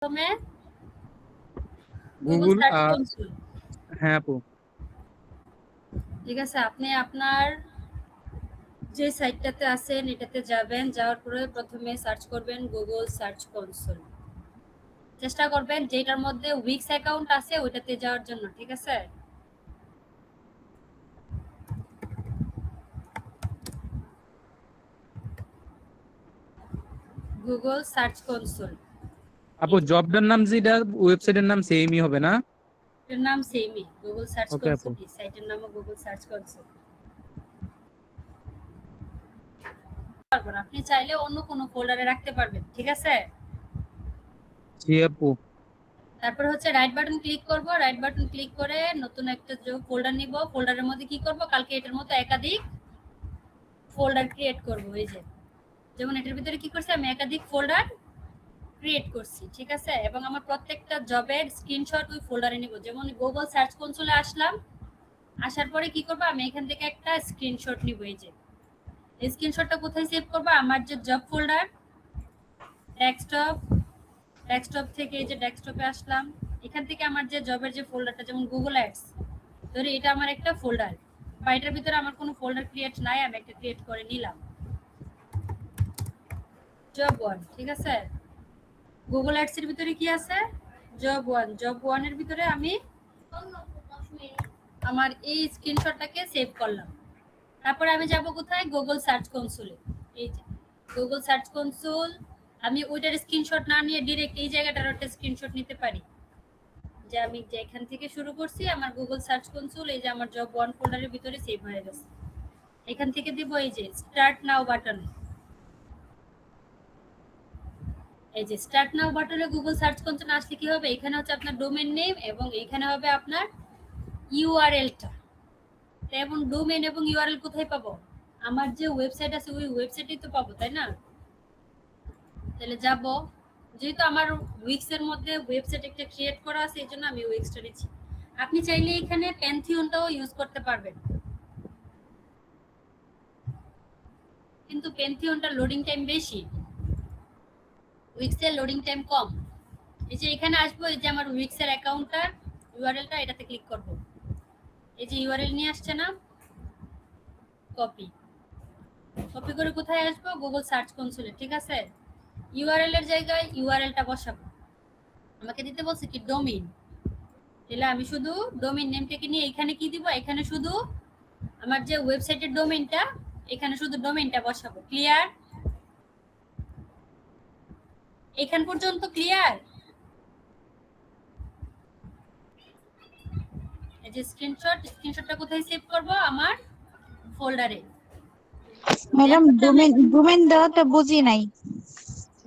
প্রথমে Google Google search console. হ্যাঁ আপু, ঠিক আছে, আপনি আপনার যে সাইটটাতে আছেন এটাতে যাবেন, যাওয়ার পরে প্রথমে সার্চ করবেন গুগল সার্চ কনসোল। চেষ্টা করবেন যেটার মধ্যে উইক্স অ্যাকাউন্ট আছে ওইটাতে যাওয়ার জন্য, ঠিক আছে? Google search console. আপু জবটার নাম যেটা ওয়েবসাইটের নাম সেমই হবে না? এর নাম সেমই, গুগল সার্চ ওকে আপু। কনসোল। এই সাইটের নামও গুগল সার্চ কনসোল। আপনি চাইলে অন্য কোনো ফোল্ডারে রাখতে পারবেন, ঠিক আছে? জি আপু। তারপর হচ্ছে রাইট বাটন ক্লিক করব, রাইট বাটন ক্লিক করে নতুন একটা ফোল্ডার নিব। ফোল্ডারের মধ্যে কি করব, কালকে এটার মতো একাধিক ফোল্ডার ক্রিয়েট করব। এই যে যেমন এটার ভিতরে কি করছি, আমি একাধিক ফোল্ডার ক্রিয়েট করছি, ঠিক আছে? এবং আমার প্রত্যেকটা জবের স্ক্রিনশট ওই ফোল্ডারে নিব। যেমন গুগল সার্চ কনসোলে আসলাম, আসার পরে কি করব, আমি এখান থেকে একটা স্ক্রিনশট নিব। এই যে এই স্ক্রিনশটটা কোথায় সেভ করব, আমার যে জব ফোল্ডার ডেস্কটপ, ডেস্কটপ থেকে এই যে ডেস্কটপে আসলাম, এখান থেকে আমার যে জবের যে ফোল্ডারটা, যেমন গুগল অ্যাডস, ধরে এটা আমার একটা ফোল্ডার, বা এটার ভিতরে আমার কোনো ফোল্ডার ক্রিয়েট নাই, আমি একটা ক্রিয়েট করে নিলাম জব ওয়ান, ঠিক আছে? গুগল অ্যাডস এর ভিতরে কি আছে, জব ওয়ান। জব ওয়ানের ভিতরে আমি আমার এই স্ক্রিনশটটাকে সেভ করলাম। তারপরে আমি যাব কোথায়, গুগল সার্চ কনসোলে। এই যে গুগল সার্চ কনসোল, আমি ওইটার স্ক্রিনশট না নিয়ে ডিরেক্ট এই জায়গাটার একটা স্ক্রিনশট নিতে পারি। যে আমি যে এখান থেকে শুরু করছি, আমার গুগল সার্চ কনসোল এই যে আমার জব ওয়ান ফোল্ডারের ভিতরে সেভ হয়ে গেছে। এখান থেকে দিব এই যে স্টার্ট নাও বাটন। এই যে স্টার্ট নাও বাটনে গুগল সার্চ কনসোল আসলে কি হবে, এখানে হচ্ছে আপনার ডোমেইন নেম এবং এখানে হবে আপনার ইউআরএলটা। এবং ডোমেইন এবং ইউআরএল কোথায় পাবো, আমার যে ওয়েবসাইট আছে ওই ওয়েবসাইটেই তো পাবো, তাই না? তাহলে যাব, যেহেতু আমার উইক্স এর মধ্যে ওয়েবসাইট একটা ক্রিয়েট করা আছে এই জন্য আমি উইক্সটা নিচ্ছি। আপনি চাইলে এখানে প্যান্থিয়নটাও ইউজ করতে পারবেন, কিন্তু প্যান্থিয়নটা লোডিং টাইম বেশি, উইক্সের লোডিং টাইম কম। এই যে এখানে আসবো, এই যে আমার উইক্সের অ্যাকাউন্টটার ইউআরএলটা, এটাতে ক্লিক করব। এই যে ইউআরএল নিয়ে আসছে না, কপি, কপি করে কোথায় আসবো, গুগল সার্চ কনসোলে, ঠিক আছে? ইউআরএল এর জায়গায় ইউআরএলটা বসাবো। আমাকে দিতে বলছে কি ডোমেইন, তাহলে আমি শুধু ডোমেইন নেমটাকে নিয়ে এখানে কি দিব, এখানে শুধু আমার যে ওয়েবসাইটের ডোমেইনটা, এখানে শুধু ডোমেইনটা বসাবো। ক্লিয়ার? এখান পর্যন্ত ক্লিয়ার? এই যে স্ক্রিনশটটা কোথায় সেভ করব, আমার ফোল্ডারে। ম্যাডাম ডোমেইন দেওয়াটা বুঝি নাই।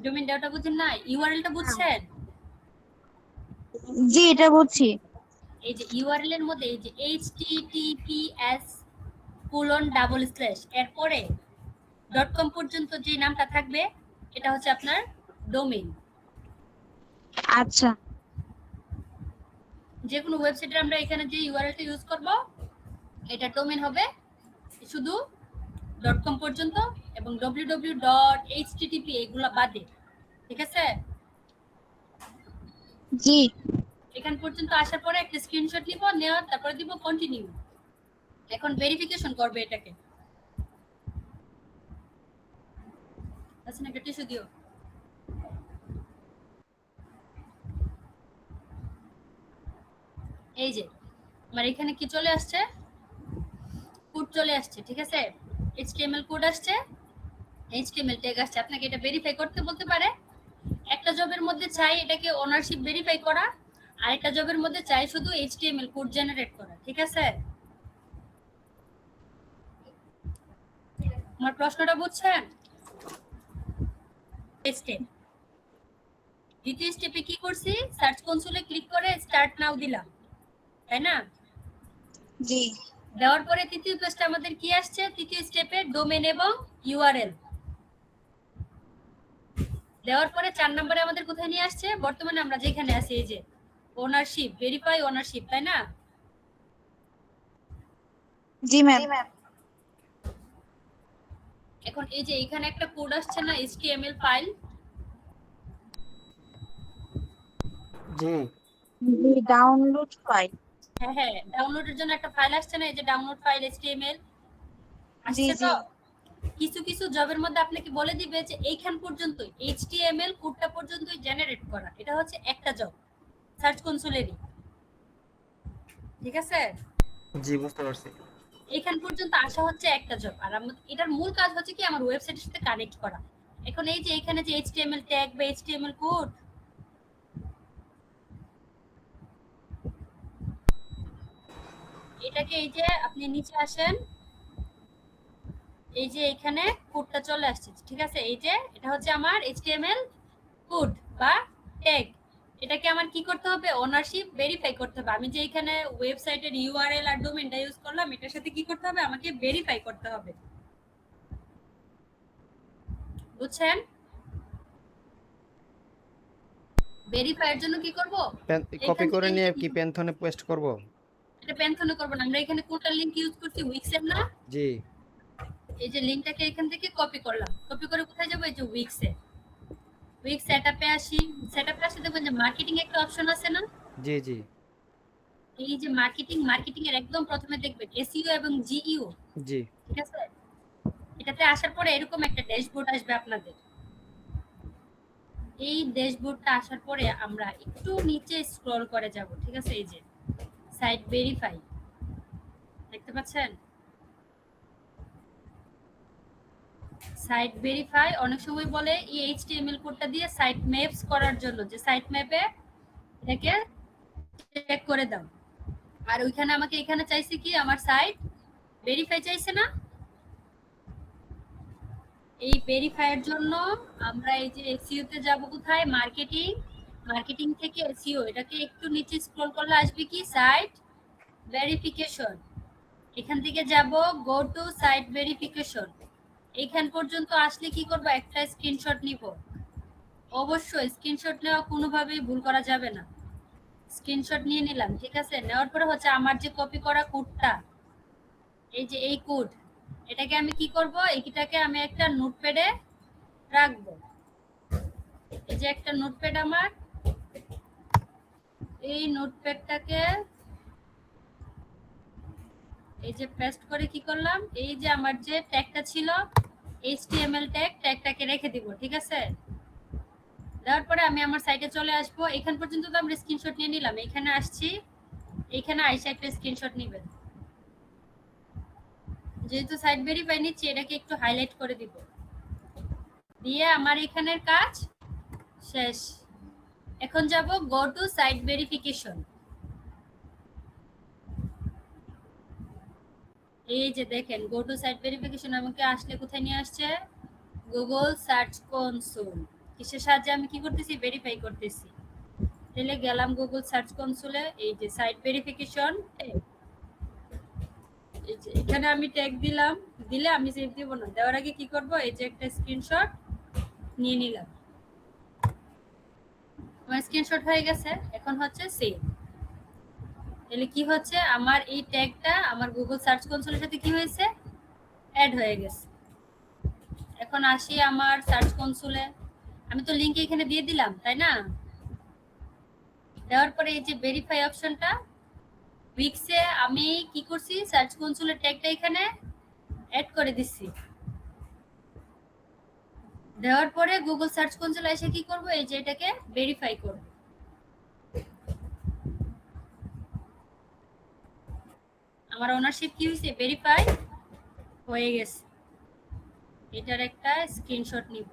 ডোমেইন দেওয়াটা বুঝেন না, ইউআরএলটা বুঝছেন? জি এটা বুঝছি। এই যে ইউআরএল এর মধ্যে এই যে https:// এরপরে .com পর্যন্ত যে নামটা থাকবে এটা হচ্ছে আপনার ডোমেইন। আচ্ছা যে কোনো ওয়েবসাইটে আমরা এখানে যে ইউআরএলটা ইউজ করব এটা ডোমেইন হবে শুধু .com পর্যন্ত এবং www.http এগুলো বাদে, ঠিক আছে? জি এখান পর্যন্ত আসার পরে একটা স্ক্রিনশট নিব, নেওয়ার তারপরে দিব কন্টিনিউ। এখন ভেরিফিকেশন করবে এটাকে। আচ্ছা একটা টিস্যু দিও। এই যে আমার এখানে কি চলে আসছে, কোড চলে আসছে, ঠিক আছে? HTML কোড আসছে, HTML ট্যাগ আসছে। আপনাকে এটা ভেরিফাই করতে বলতে পারে। একটা জবের মধ্যে চাই এটাকে ওনারশিপ ভেরিফাই করা, আর একটা জবের মধ্যে চাই শুধু HTML কোড জেনারেট করা, ঠিক আছে? আমার প্রশ্নটা বুঝছেন? স্টেপ, দ্বিতীয় স্টেপে কি করছি, সার্চ কনসোলে ক্লিক করে স্টার্ট নাও দিলাম, তাই না? জি দেওয়ার পরে তৃতীয় পেজটা আমাদের কি আসছে, তৃতীয় স্টেপে ডোমেইন এবং ইউআরএল দেওয়ার পরে 4 নম্বরে আমাদের কোথায় নিয়ে আসছে, বর্তমানে আমরা যেখানে আছি এই যে ওনারশিপ, ভেরিফাই ওনারশিপ, তাই না? জি ম্যাম। এখন এই যে এখানে একটা কোড আসছে না, HTML ফাইল, জি জি ডাউনলোড ফাইল। হ্যাঁ হ্যাঁ, ডাউনলোডের জন্য একটা ফাইল আসছে না, এই যে ডাউনলোড ফাইল HTML জি আসছে জি তো। কিছু কিছু জবের মধ্যে আপনাকে বলে দিবে যে এইখান পর্যন্ত HTML কোডটা পর্যন্তই জেনারেট করা, এটা হচ্ছে একটা জব সার্চ কনসোলেরই, ঠিক আছে? জি বুঝতে পারছি। এখান পর্যন্ত আসা হচ্ছে একটা জব, আর এটার মূল কাজ হচ্ছে কি আমার ওয়েবসাইটের সাথে কানেক্ট করা। এখন এই যে এখানে যে HTML ট্যাগ বা HTML কোড, এটাকে এই যে আপনি নিচে আসেন, এই যে এখানে কোডটা চলে আসছে, ঠিক আছে? এই যে এটা হচ্ছে আমার HTML কোড বা ট্যাগ। এটাকে আমার কি করতে হবে? ওনারশিপ ভেরিফাই করতে হবে। আমি যে এখানে ওয়েবসাইটের URL আর ডোমেইনটা ইউজ করলাম, এটার সাথে কি করতে হবে? আমাকে ভেরিফাই করতে হবে, বুঝছেন? ভেরিফাইয়ের জন্য কি করব? কপি এখান করে থেকে নিয়ে কি প্যান্থনে পেস্ট করব? এটা প্যান্থনে করব না, আমরা এখানে কোনটা লিংক ইউজ করছি? উইক্সের না? জি এই যে লিংকটাকে এখান থেকে কপি করলাম, কপি করে কোথায় যাব? এই যে উইক্সে, উইক্স সেটআপে আসি। সেটআপে আসলে দেখবেন যে মার্কেটিং একটা অপশন আছে না? জি জি এই যে মার্কেটিং, মার্কেটিং এর একদম প্রথমে দেখবেন এসইও এবং জিইও, জি ঠিক আছে? এটাতে আসার পরে এরকম একটা ড্যাশবোর্ড আসবে আপনাদের। এই ড্যাশবোর্ডটা আসার পরে আমরা একটু নিচে স্ক্রল করে যাব, ঠিক আছে? এই যে সাইট ভেরিফাই, দেখতে পাচ্ছেন? সাইট ভেরিফাই অনেক সময় বলে এই HTML কোডটা দিয়ে সাইট ম্যাপস করার জন্য, যে সাইট ম্যাপে এটাকে চেক করে দাও। আর ওইখানে আমাকে এখানে চাইছে কি আমার সাইট ভেরিফাই চাইছে না? এই ভেরিফাইয়ের জন্য আমরা এই যে এসইও তে যাব কোথায়? মার্কেটিং, মার্কেটিং থেকে এসইও, এটাকে একটু নিচে স্ক্রল করলে আসবে কি? Site verification. এখান থেকে যাব গো টু সাইট ভেরিফিকেশন। এইখান পর্যন্ত আসলে কি করব? একটা স্ক্রিনশট নিব। অবশ্যই স্ক্রিনশট নেওয়া কোনোভাবেই ভুল করা যাবে না। স্ক্রিনশট নিয়ে নিলাম, ঠিক আছে? নেওয়ার পরে হচ্ছে আমার যে কপি করা কোডটা, এই যে এই কোড, এটাকে আমি কি করব? এইটাকে আমি একটা নোটপ্যাডে রাখবো। এই যে একটা নোটপ্যাড আমার, এই নোটপ্যাডটাকে এই যে পেস্ট করে কি করলাম? এই যে আমার যে ট্যাগটা ছিল HTML ট্যাগ, ট্যাগটাকে রেখে দিব, ঠিক আছে? দেওয়ার পরে আমি আমার সাইটে চলে আসবো। এখান পর্যন্ত তো আমরা স্ক্রিনশট নিয়ে নিলাম, এখানে আসছি, এখানে আইসা একটা স্ক্রিনশট নিবেন। যেহেতু সাইট ভেরিফাই নিচ্ছি, এটাকে একটু হাইলাইট করে দিব, দিয়ে আমার এখানের কাজ শেষ। এখন যাব গো টু সাইট ভেরিফিকেশন। এই যে দেখেন গো টু সাইট ভেরিফিকেশন আমাকে আসলে কোথায় নিয়ে আসছে? Google search console. কিসের সাহায্যে আমি কি করতেছি? ভেরিফাই করতেছি। তাহলে গেলাম গুগল সার্চ কনসোলে, এই যে সাইট ভেরিফিকেশন, এই যে এখানে আমি ট্যাগ দিলাম, দিলে আমি সেভ দিব না, দেওয়ার আগে কি করব? এই যে একটা স্ক্রিনশট নিয়ে নিলাম, আমার স্ক্রিনশট হয়ে গেছে। এখন হচ্ছে সেভ। তাহলে কি হচ্ছে? আমার এই ট্যাগটা আমার গুগল সার্চ কনসোলের সাথে কি হয়েছে? অ্যাড হয়ে গেছে। এখন আসি আমার সার্চ কনসোলে, আমি তো লিংক এখানে দিয়ে দিলাম, তাই না? দেওয়ার পরে এই যে ভেরিফাই অপশনটা, উইক্সে আমি কি করছি? সার্চ কনসোলের ট্যাগটা এখানে অ্যাড করে দিচ্ছি। দেওয়ার পরে গুগল সার্চ কনসোলে এসে কি করব? এই যে এটাকে ভেরিফাই করব। আমার ওনারশিপ কি হয়েছে? ভেরিফাই হয়ে গেছে। এটার একটা স্ক্রিনশট নিব,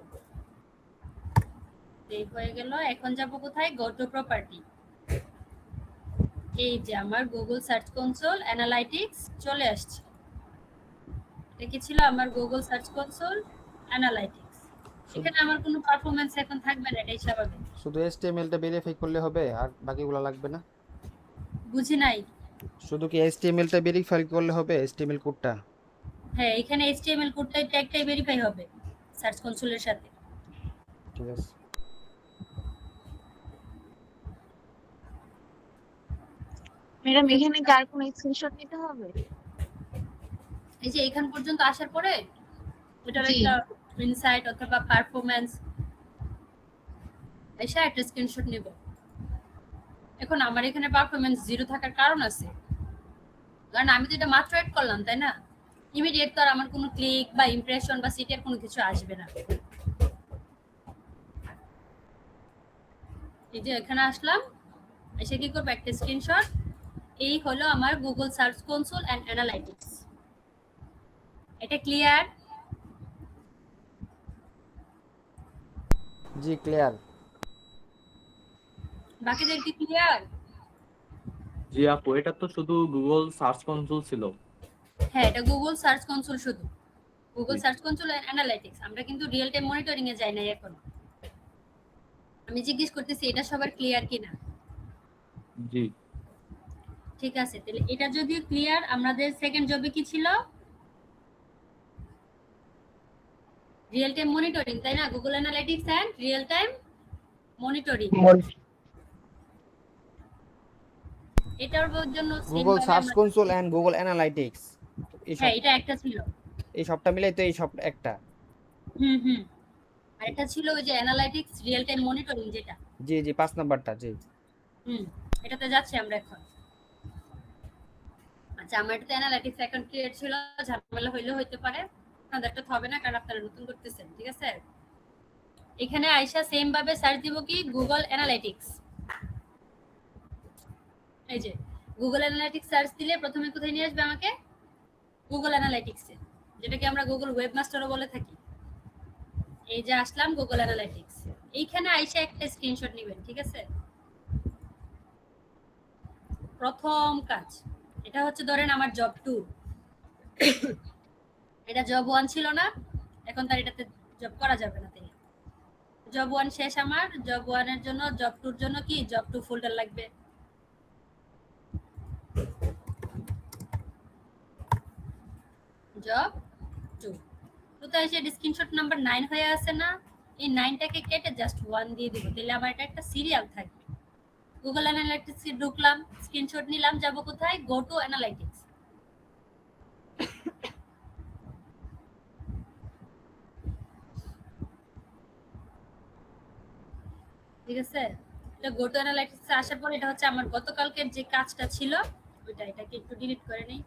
সেভ হয়ে গেল। এখন যাব কোথায়? Go to property. এই যে আমার গুগল সার্চ কনসোল অ্যানালাইটিক্স চলে আসছে। এটা কি ছিল? আমার গুগল সার্চ কনসোল অ্যানালাইটিক্স। এখানে আমার কোনো পারফরম্যান্স এখন থাকবে না, এটাই স্বাভাবিক। শুধু HTML টা ভেরিফাই করলে হবে আর বাকিগুলো লাগবে না? বুঝি নাই। শুধু কি HTML টা ভেরিফাই করলে হবে, HTML কোডটা? হ্যাঁ, এখানে HTML কোডটাই ট্যাগটাই ভেরিফাই হবে সার্চ কনসোলের সাথে। ঠিক আছে। ম্যাডাম এখানে কি আর কোনো স্ক্রিনশট নিতে হবে? এই যে এখান পর্যন্ত আসার পরে এটার জি। একটা ইনসাইট অথবা পারফরম্যান্স এসে একটা স্ক্রিনশট নিব। এখন আমার এখানে পারফরম্যান্স 0 থাকার কারণ আছে, কারণ আমি তো এটা মাত্র এড করলাম, তাই না? ইমিডিয়েট তো আর আমার কোনো ক্লিক বা ইমপ্রেশন বা সিটের কোনো কিছু আসবে না। এই যে এখানে আসলাম, এসে কি করবো, একটা স্ক্রিনশট। এই হলো আমার Google search console and analytics. এটা ক্লিয়ার? জি ক্লিয়ার। বাকিদের কি ক্লিয়ার? জি আপু, এটা তো শুধু গুগল সার্চ কনসোল ছিল। হ্যাঁ, এটা গুগল সার্চ কনসোল, শুধু গুগল জি। Search console and analytics. আমরা কিন্তু রিয়েল টাইম মনিটরিং এ যাই নাই এখন। আমি জিজ্ঞেস করতেছি এটা সবার ক্লিয়ার কিনা। জি ঠিক আছে, তাহলে এটা যদি ক্লিয়ার, আমাদের সেকেন্ড জবে কি ছিল? রিয়েল টাইম মনিটরিং, তাই না? Google analytics and real time monitoring. এটার জন্য Google search console and Google analytics, হ্যাঁ, এটা একটা ছিল। এই সবটা মিলাই তো এই সব একটা। হুম। আর এটা ছিল ওই যে অ্যানালাইটিক্স রিয়েল টাইম মনিটরিং যেটা। জি জি 5 নাম্বারটা। জি এটাতে যাচ্ছি আমরা এখন। আচ্ছা, আমার এটাতে অ্যানালাইটিক্স অ্যাকাউন্ট ক্রিয়েট ছিল, ঝামেলা হইলেও হইতে পারে, আপনাদেরটা তো হবে না কারণ আপনারা নতুন করতেছেন, ঠিক আছে? এখানে আয়শা সেম ভাবে সার্চ দিব কি গুগল অ্যানালাইটিক্স। এই যে গুগল অ্যানালাইটিক্স সার্চ দিলে প্রথমে কোথায় নিয়ে আসবে আমাকে? গুগল অ্যানালাইটিক্সে, যেটাকে আমরা গুগল ওয়েবমাস্টারও বলে থাকি। এই যে আসলাম গুগল অ্যানালাইটিক্স। এইখানে আয়শা একটা স্ক্রিনশট নেবেন, ঠিক আছে? প্রথম কাজ এটা হচ্ছে, ধরেন আমার জব 2, এটা জব 1 ছিল না, এখন তার এটাতে জব করা যাবে না। তাই জব 1 শেষ, আমার জব 1 এর জন্য জব 2 এর জন্য কি জব 2 ফোল্ডার লাগবে। জব 2 তো তাই যে স্ক্রিনশট নাম্বার 9 হয়ে আছে না, এই 9টাকে কেটে জাস্ট 1 দিয়ে দিব, তাহলে আমার এটা একটা সিরিয়াল থাকবে। গুগল অ্যানালাইটিক্সে ঢুকলাম, স্ক্রিনশট নিলাম, যাব কোথায়? Go to analytics. ঠিক আছে, তো গো টু অ্যানালাইটিক্সে আসার পর এটা হচ্ছে আমার গতকালকের যে কাজটা ছিল ওইটা, এটাকে একটু ডিলিট করে নেই।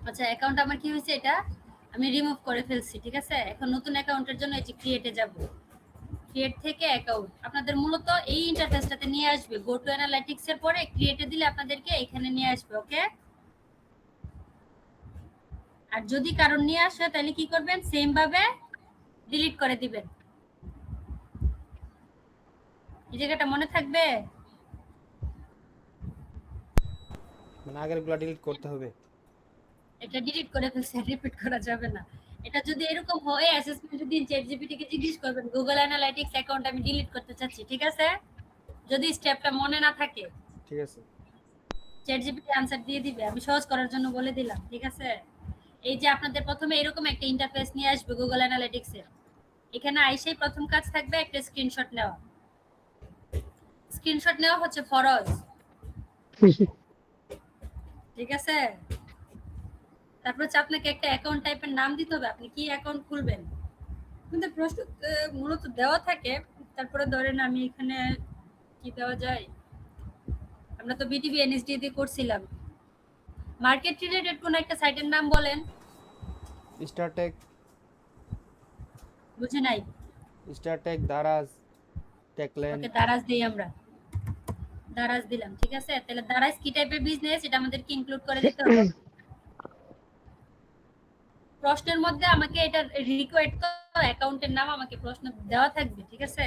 আচ্ছা, অ্যাকাউন্ট আমার কি হয়েছে, এটা আমি রিমুভ করে ফেলছি, ঠিক আছে? এখন নতুন অ্যাকাউন্টের জন্য এই যে ক্রিয়েটে যাব, ক্রিয়েট থেকে অ্যাকাউন্ট, আপনাদের মূলত এই ইন্টারফেসটাতে নিয়ে আসবে। গো টু অ্যানালাইটিক্স এর পরে ক্রিয়েটে দিলে আপনাদেরকে এখানে নিয়ে আসবে, ওকে? আর যদি কারণ নিয়ে আসে তাহলে কি করবেন, সেম ভাবে ডিলিট করে দিবেন। এই জায়গাটা মনে থাকবে? মানে আগেরগুলো ডিলিট করতে হবে। এটা ডিলিট করে ফেলছে, রিপিট করা যাবে না। এটা যদি এরকম হয়, অ্যাসেসমেন্টের দিন চ্যাটজিপিটি কে জিজ্ঞেস করবেন গুগল অ্যানালাইটিক্স অ্যাকাউন্ট আমি ডিলিট করতে চাচ্ছি, ঠিক আছে? যদি স্টেপটা মনে না থাকে ঠিক আছে। চ্যাটজিপিটি আনসার দিয়ে দিবে, আমি সহজ করার জন্য বলে দিলাম, ঠিক আছে? এই যে আপনাদের প্রথমে এরকম একটা ইন্টারফেস নিয়ে আসবে গুগল অ্যানালিটিক্স এর। এখানে আইসেই প্রথম কাজ থাকবে একটা স্ক্রিনশট নেওয়া। স্ক্রিনশট নেওয়া হচ্ছে ফরজ, ঠিক আছে? তারপর হচ্ছে আপনাকে একটা অ্যাকাউন্ট টাইপের নাম দিতে হবে, আপনি কি অ্যাকাউন্ট খুলবেন। কিন্তু প্রশ্ন মূলত দেওয়া থাকে, তারপরে ধরেন আমি এখানে কি দেওয়া যায়, আমরা তো বিটিভি এনএসডি দিয়ে করছিলাম। মার্কেট রিলেটেড কোন একটা সাইটের নাম বলেন। স্টারটেক। বুঝে নাই? Startech, Daraz, Techland. Okay, Daraz দেই আমরা, দারাজ দিলাম, ঠিক আছে? তাহলে দারাজ কি টাইপের বিজনেস এটা আমাদেরকে ইনক্লুড করে দিতে হবে। প্রশ্নের মধ্যে আমাকে এটা রিকোয়ার্ড তো অ্যাকাউন্টের নাম আমাকে প্রশ্ন দেওয়া থাকবে, ঠিক আছে?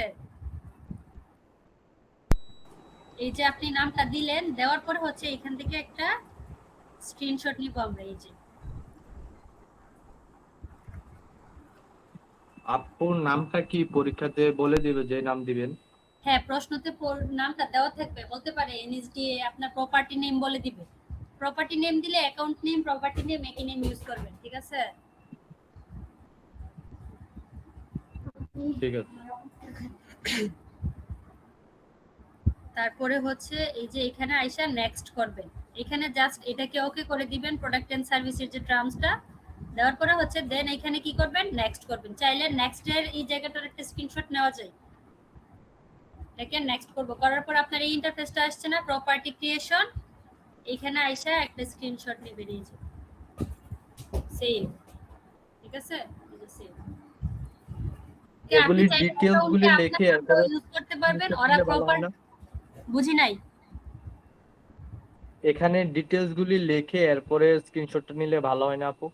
এই যে আপনি নামটা দিলেন, দেওয়ার পরে হচ্ছে এখান থেকে একটা স্ক্রিনশট নিব আমরা। এই যে আপুর নামটা কি পরীক্ষাতে বলে দিবে যে নাম দিবেন? হ্যাঁ, প্রশ্নতে নামটা দেওয়া থাকবে, বলতে পারে এনএসডিএ, আপনার প্রপার্টি নেম বলে দিবে। প্রপার্টি নেম দিলে অ্যাকাউন্ট নেম, প্রপার্টি নেম, একই নেম ইউজ করবেন, ঠিক আছে? ঠিক আছে। তারপরে হচ্ছে এই যে এখানে আইসা নেক্সট করবেন। এখানে জাস্ট এটাকে ওকে করে দিবেন, প্রোডাক্ট এন্ড সার্ভিসের যে টার্মসটা দেওয়ার পরে হচ্ছে দেন এখানে কি করবেন, নেক্সট করবেন। চাইলে নেক্সট এর এই জায়গাটার একটা স্ক্রিনশট নেওয়া যায়। এটাকে নেক্সট করব, করার পর আপনার এই ইন্টারফেসটা আসছে না, প্রপার্টি ক্রিয়েশন, এখানে আইসা একটা স্ক্রিনশট নেবেন। এই যে সেভ, ঠিক আছে? এই যে সেভ। এগুলি ডিটেইলস গুলি লিখে এরপরে ইউজ করতে পারবেন। ওরা প্রপার, বুঝি নাই। এখানে ডিটেইলস গুলি লিখে এরপরে স্ক্রিনশটটা নিলে ভালো হয় না আপু?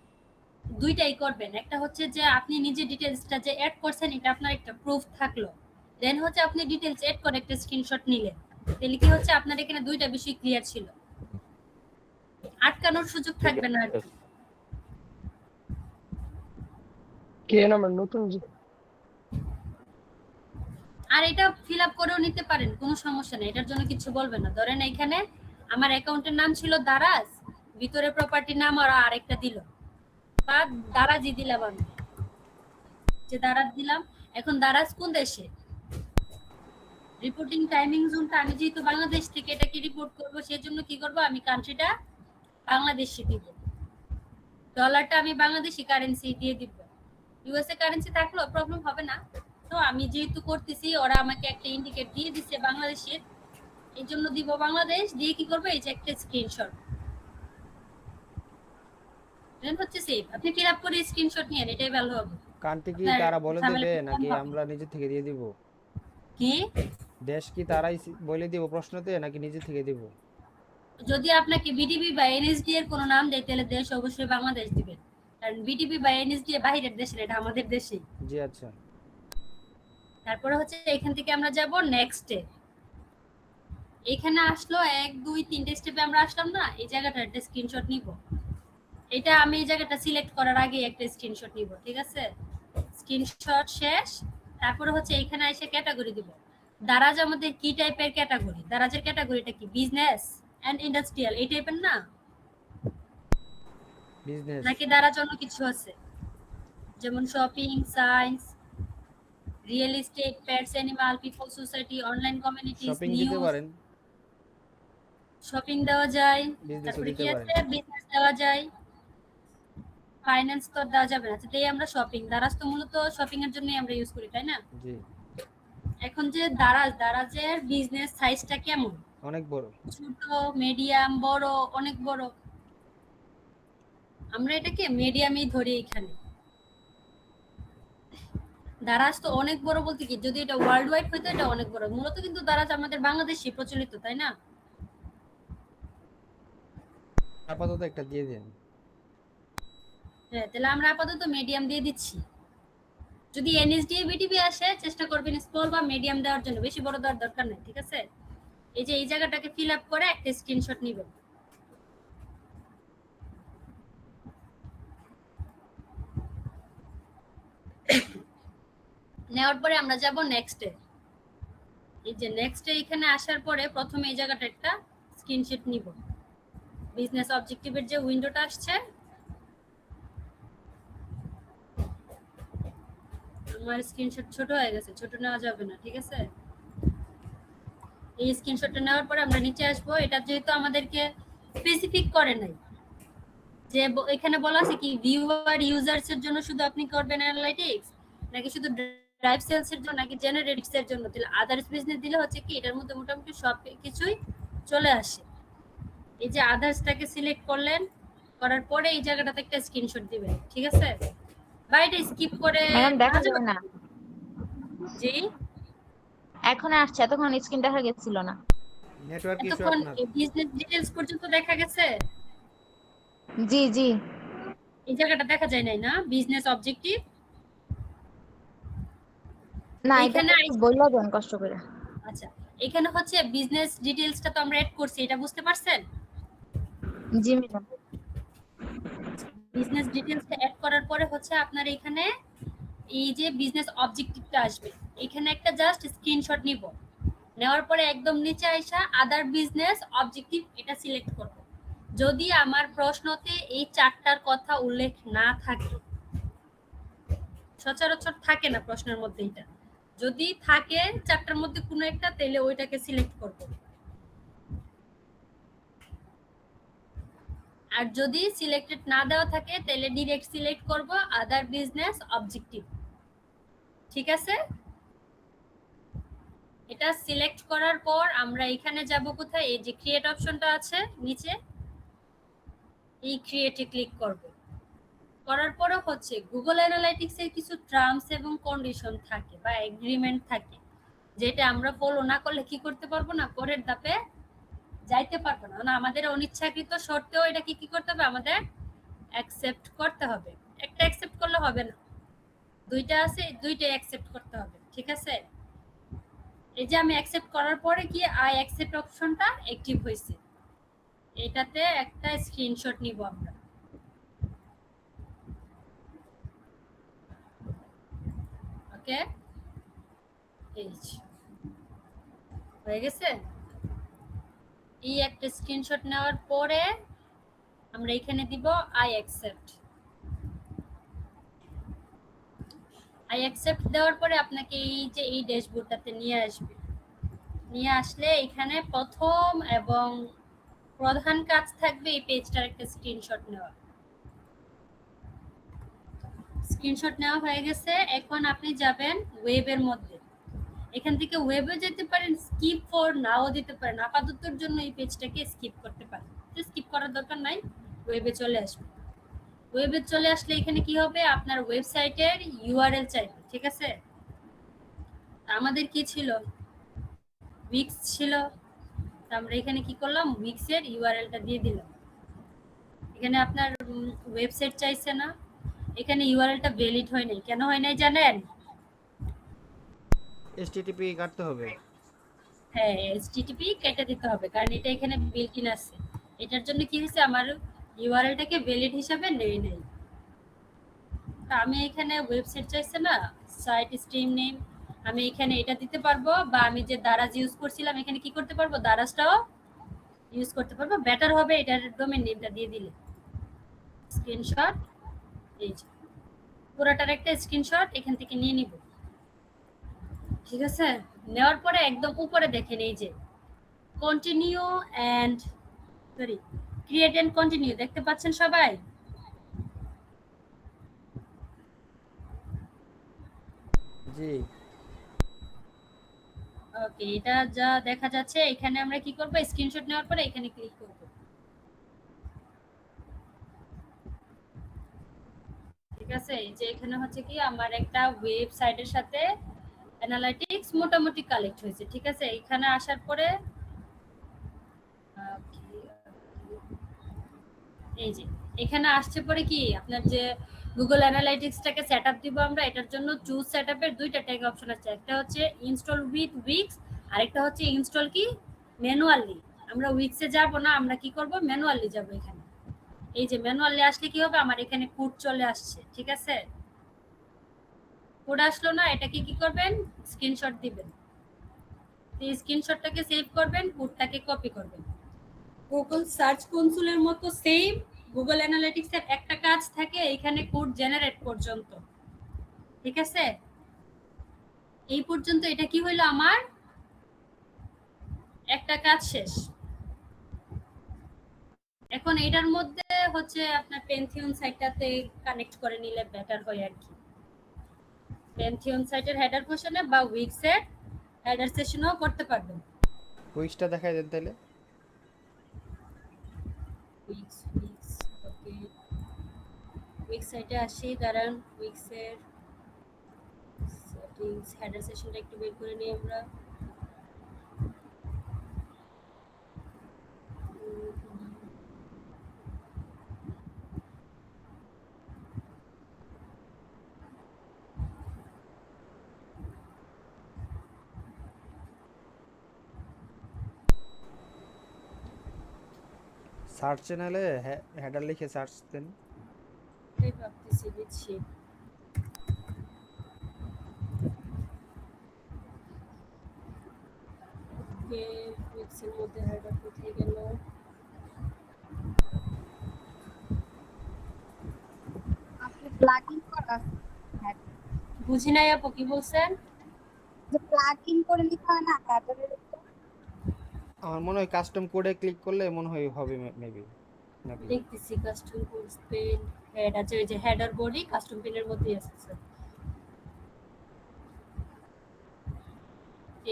দুইটাই করবেন। একটা হচ্ছে যে আপনি নিজে ডিটেইলসটা যে অ্যাড করছেন এটা আপনার একটা প্রুফ থাকলো, দেন হচ্ছে আপনি ডিটেইলস অ্যাড করে একটা স্ক্রিনশট নিলেন। তাহলে কি হচ্ছে, আপনার এখানে দুইটা বিষয় ক্লিয়ার ছিল, আটকানোর সুযোগ থাকবে না আর কি। কে নাম্বার নতুন আর এটা ফিল আপ করেও নিতে পারেন, কোনো সমস্যা নেই, এটার জন্য কিছু বলবে না। ধরেন এখানে আমার অ্যাকাউন্টের নাম ছিল দারাজ, ভিতরে প্রপার্টি নাম আর আরেকটা দিল, বা দারাজই দিলাম আমি, যে দারাজ দিলাম। এখন দারাজ কোন দেশে, রিপোর্টিং টাইমিং জোনটা আমি যেহেতু বাংলাদেশ থেকে এটাকে রিপোর্ট করব, সেজন্য কি করব, আমি কান্ট্রিটা বাংলাদেশি দিব, ডলারটা আমি বাংলাদেশি কারেন্সি দিয়ে দিব। ইউএসএ কারেন্সি থাকলেও প্রবলেম হবে না। তো আমি যেহেতু করতেছি, ওরা আমাকে একটা ইন্ডিকেট দিয়ে দিচ্ছে বাংলাদেশের, এই জন্য দিব বাংলাদেশ দিয়ে। কি করবো, এই যে একটা স্ক্রিনশট দেন হচ্ছে সেভ। আপনি ফিল আপ করে স্ক্রিনশট নিয়ে এটাই ভালো হবে। কান্ট্রি কি তারা বলে দেবে নাকি আমরা নিজে থেকে দিয়ে দিব? কি দেশ কি তারাই বলে দিব প্রশ্নতে নাকি নিজে থেকে দিব? যদি আপনাকে বিডিবি বা এনএসডি এর কোনো নাম দেয় তাহলে দেশ অবশ্যই বাংলাদেশ দিবেন, কারণ বিডিবি বা এনএসডি বাইরের দেশের, এটা আমাদের দেশে। জি আচ্ছা। তারপরে হচ্ছে এখান থেকে আমরা যাব নেক্সটে। এখানে আসলো 1 2 3টে স্টেপে আমরা আসলাম না, এই জায়গাটার একটা স্ক্রিনশট নিব। এটা আমি এই জায়গাটা সিলেক্ট করার আগে একটা স্ক্রিনশট নিব, ঠিক আছে? স্ক্রিনশট শেষ। তারপরে হচ্ছে এখানে এসে ক্যাটাগরি দিব। দারাজ আমাদের কি টাইপের ক্যাটাগরি, দারাজের ক্যাটাগরিটা কি, বিজনেস এন্ড ইন্ডাস্ট্রিয়াল এই টাইপের না, বিজনেস নাকি দারাজ অন্য কিছু আছে, যেমন shopping, science, real estate, pets, animal, people, society, online communities, shopping দিতে নিউজ। পারেন, শপিং দেওয়া যায়। বিজনেস তারপরে দিতে কি পারেন। আছে, বিজনেস দেওয়া যায়, ফাইন্যান্স তো দেওয়া যাবে না। তাই আমরা শপিং, দারাজ তো মূলত শপিং এর জন্যই আমরা ইউজ করি, তাই না? জি এখন যে দারাজের বিজনেস সাইজটা কেমন, অনেক বড়, ছোট, মিডিয়াম, বড়, অনেক বড়, আমরা এটাকে মিডিয়ামই ধরি এখানে। দারাজ তো অনেক বড় বলতে কি, যদি এটা ওয়ার্ল্ড ওয়াইড হইতো এটা অনেক বড়। মূলত কিন্তু দারাজ আমাদের বাংলাদেশে প্রচলিত, তাই না? আপাতত একটা দিয়ে দেন। হ্যাঁ, তাহলে আমরা আপাতত মিডিয়াম দিয়ে দিচ্ছি। যদি এনএসডি বিটিবি আসে চেষ্টা করবেন স্মল বা মিডিয়াম দেওয়ার জন্য, বেশি বড় দেওয়ার দরকার নেই, ঠিক আছে? এই যে এই জায়গাটাকে ফিল আপ করে একটা স্ক্রিনশট নেবেন। নেওয়ার পরে আমরা যাব নেক্সটে। এই যে নেক্সটে এখানে আসার পরে প্রথমে এই জায়গাটা একটা স্ক্রিনশট নিব। বিজনেস অবজেক্টিভের যে উইন্ডোটা আসছে, আমার স্ক্রিনশট ছোট হয়ে গেছে, ছোট নেওয়া যাবে না, ঠিক আছে? এই স্ক্রিনশটটা নেওয়ার পরে আমরা নিচে আসবো। এটা যেহেতু আমাদেরকে স্পেসিফিক করে নাই, যে এখানে বলা আছে কি ভিউয়ার ইউজার্স এর জন্য শুধু আপনি করবেন অ্যানালাইটিক্স, নাকি শুধু ড্রাইভ সেলস এর জন্য, নাকি জেনারেটিক্স এর জন্য। তাহলে আদার্স বিজনেস দিলে হচ্ছে কি এটার মধ্যে মোটামুটি সব কিছুই চলে আসে। এই যে আদার্সটাকে সিলেক্ট করলেন, করার পরে এই জায়গাটাতে একটা স্ক্রিনশট দিবেন, ঠিক আছে? বা এটা স্কিপ করে ম্যাডাম দেখা যাবে না, জি এখন আসছে, এতক্ষণ স্ক্রিন দেখা গেছিল না। নেটওয়ার্ক ইস্যু এতক্ষণ আপনার। বিজনেস ডিটেইলস পর্যন্ত দেখা গেছে, জি জি এই জায়গাটা দেখা যায় নাই না, বিজনেস অবজেক্টিভ। না এটা এখানে একটু বললা দেন কষ্ট করে। আচ্ছা, এখানে হচ্ছে বিজনেস ডিটেইলসটা তো আমরা এড করছি, এটা বুঝতে পারছেন? জি ম্যাডাম। বিজনেস ডিটেইলসটা এড করার পরে হচ্ছে আপনার এখানে এই যে বিজনেস অবজেক্টিভটা আসবে, এখানে একটা জাস্ট স্ক্রিনশট নিব। নেওয়ার পরে একদম নিচে আইসা আদার বিজনেস অবজেক্টিভ এটা সিলেক্ট করব। যদি আমার প্রশ্নতে এই চারটার কথা উল্লেখ না থাকে, সচরাচর থাকে না প্রশ্নের মধ্যে, এটা যদি থাকে চারটার মধ্যে কোনো একটা, তাহলে ওইটাকে সিলেক্ট করব। আর যদি সিলেক্টেড না দেওয়া থাকে তাহলে ডিরেক্ট সিলেক্ট করব আদার বিজনেস অবজেক্টিভ। ঠিক আছে, এটা সিলেক্ট করার পর আমরা এখানে যাব কোথায়, এই যে ক্রিয়েট অপশনটা আছে নিচে, এই ক্রিয়েটে ক্লিক করব। করার পরে হচ্ছে গুগল অ্যানালাইটিক্স এর কিছু টার্মস এবং কন্ডিশন থাকে বা এগ্রিমেন্ট থাকে, যেটা আমরা ফলো না করলে কি করতে পারবো না, পরের ধাপে যাইতে পারবো না। মানে আমাদের অনিচ্ছাকৃত শর্তেও এটা কি করতে হবে, আমাদের অ্যাকসেপ্ট করতে হবে। একটা অ্যাকসেপ্ট করলে হবে না, দুইটা আছে, দুইটাই অ্যাকসেপ্ট করতে হবে। ঠিক আছে, এই যে আমি অ্যাকসেপ্ট করার পরে কি আই অ্যাকসেপ্ট অপশনটা অ্যাক্টিভ হয়েছে, এটাতে একটা স্ক্রিনশট নিব আমরা। ওকে, এই যে হয়ে গেছে। এই একটা স্ক্রিনশট নেওয়ার পরে আমরা এখানে দিব আই অ্যাকসেপ্ট। আই অ্যাকসেপ্ট দেওয়ার পরে আপনাকে এই যে এই ড্যাশবোর্ডটাতে নিয়ে আসবে। নিয়ে আসলে এখানে প্রথম এবং প্রধান কাজ থাকবে এই পেজটার একটা স্ক্রিনশট নেওয়া। স্ক্রিনশট নেওয়া হয়ে গেছে, এখন আপনি যাবেন ওয়েবের মধ্যে। এখান থেকে ওয়েবে যেতে পারেন, স্কিপ ফর নাও দিতে পারেন, আপাততর জন্য এই পেজটাকে স্কিপ করতে পারেন, স্কিপ করার দরকার নাই, ওয়েবে চলে আসবে। ওয়েবে চলে আসলে এখানে কি হবে, আপনার ওয়েবসাইটের ইউআরএল চাইবে। ঠিক আছে, আমাদের কি ছিল, উইক্স ছিল, আমরা এখানে কি করলাম, উইক্সের ইউআরএলটা দিয়ে দিলাম। এখানে আপনার ওয়েবসাইট চাইছে না, এখানে ইউআরএলটা ভ্যালিড হয় নাই। কেন হয় নাই জানেন? এইচটিটিপি কাটতে হবে। হ্যাঁ, এইচটিটিপি কেটে দিতে হবে, কারণ এটা এখানে বিল্ট ইন আছে। এটার জন্য কি হয়েছে, আমার ইউআরএলটাকে ভ্যালিড হিসাবে নেই নাই। তা আমি এখানে ওয়েবসাইট চাইছে না, সাইট স্ট্রিম নেম, আমি এখানে এটা দিতে পারবো, বা আমি যে দারাজ ইউজ করছিলাম এখানে কি করতে পারবো, দারাজটাও ইউজ করতে পারবো। বেটার হবে এটার ডোমেইন নেমটা দিয়ে দিলে। স্ক্রিনশট, এই যে পুরোটার একটা স্ক্রিনশট এখান থেকে নিয়ে নিব। ঠিক আছে, নেওয়ার পরে একদম উপরে দেখেন এই যে continue and sorry create and continue দেখতে পাচ্ছেন সবাই? জি। ওকে, এটা যা দেখা যাচ্ছে, এখানে আমরা কি করব, স্ক্রিনশট নেওয়ার পরে এখানে ক্লিক করব। ঠিক আছে, এই যে এখানে হচ্ছে কি আমার একটা ওয়েবসাইটের সাথে অ্যানালিটিক্স মোটামুটি কালেক্ট হয়েছে। ঠিক আছে, এখানে আসার পরে এই যে এখানে আসছে পরে কি আপনার যে গুগল অ্যানালাইটিক্সটাকে সেটআপ দিব আমরা, এটার জন্য চুজ সেটআপের দুইটা ট্যাগ অপশন আছে, একটা হচ্ছে ইনস্টল উইথ উইক্স, আরেকটা হচ্ছে ইনস্টল কি ম্যানুয়ালি। আমরা উইক্সে যাব না, আমরা কি করব, ম্যানুয়ালি যাব। এখানে এই যে ম্যানুয়ালি আসলে কি হবে, আমার এখানে কোড চলে আসছে। ঠিক আছে, কোড আসলো না, এটাকে কি করবেন, স্ক্রিনশট দিবেন। এই স্ক্রিনশটটাকে সেভ করবেন, কোডটাকে কপি করবেন। গুগল সার্চ কনসোলের মতো সেম গুগল অ্যানালিটিক্স এর একটা কাজ থাকে এখানে কোড জেনারেট পর্যন্ত। ঠিক আছে, এই পর্যন্ত এটা কি হইলো, আমার একটা কাজ শেষ। এখন এটার মধ্যে হচ্ছে আপনার পেন্থিয়ন সাইটটাতে কানেক্ট করে নিলে বেটার হয় আর কি। পেন্থিয়ন সাইটের হেডার পোর্শনে বা উইক্সের হেডার সেশনও করতে পারবেন। উইক্সটা দেখাই দেন তাহলে। উইক্স ওকে, উইক্স সাইটে আসি, দাঁড়ান। উইক্সের সেটিংস হেডার সেশনটা একটু বের করে নিই আমরা। সার্চ চ্যানেলে হেডার লিখে সার্চ দেন। এই ভাবতেছি দিচ্ছি। ওকে, মিক্সের মধ্যে হেডার কোথায় গেল? আপনি প্লাগইন করা হ্যাঁ, বুঝি নাই আপু, কি বলছেন? যে প্লাগইন করে লিখা হয় না হেডারের উপর। আমার মনে হয় কাস্টম কোডে ক্লিক করলে মনে হয় হবে মেবি, নাকি? দেখতেছি কাস্টম পেন হেড আছে, ওই যে হেডার বডি কাস্টম পেনের মধ্যেই আছে স্যার।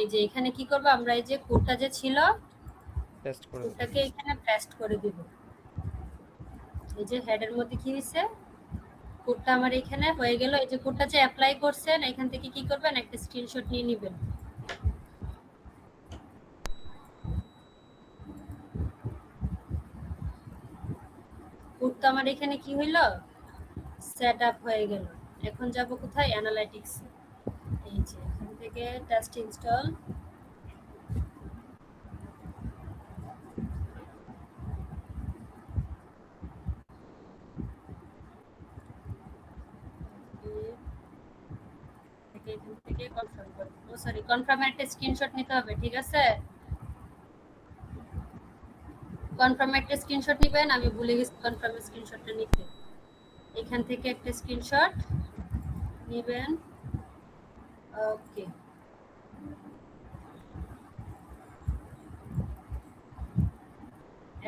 এই যে এখানে কি করব আমরা, এই যে কোডটা যে ছিল টেস্ট করে দেন। কোডটাকে এখানে পেস্ট করে দিব। এই যে হেডের মধ্যে কি হইছে, কোডটা আমার এখানে হয়ে গেল। এই যে কোডটা যে অ্যাপ্লাই করছেন এখান থেকে কি করবেন, একটা স্ক্রিনশট নিয়ে নেবেন। কোডটা আমার এখানে কি হইলো, সেট আপ হয়ে গেল। এখন যাব কোথায়, অ্যানালাইটিক্স। এই যে এখান থেকে টেস্ট ইনস্টল। এখান থেকে কনফার্ম করব, ও সরি কনফার্মের একটা স্ক্রিনশট নিতে হবে, ঠিক আছে? কনফার্ম একটা স্ক্রিনশট নেবেন, আমি ভুলে গেছি কনফার্মের স্ক্রিনশটটা নিতে। এখান থেকে একটা স্ক্রিনশট নেবেন। ওকে,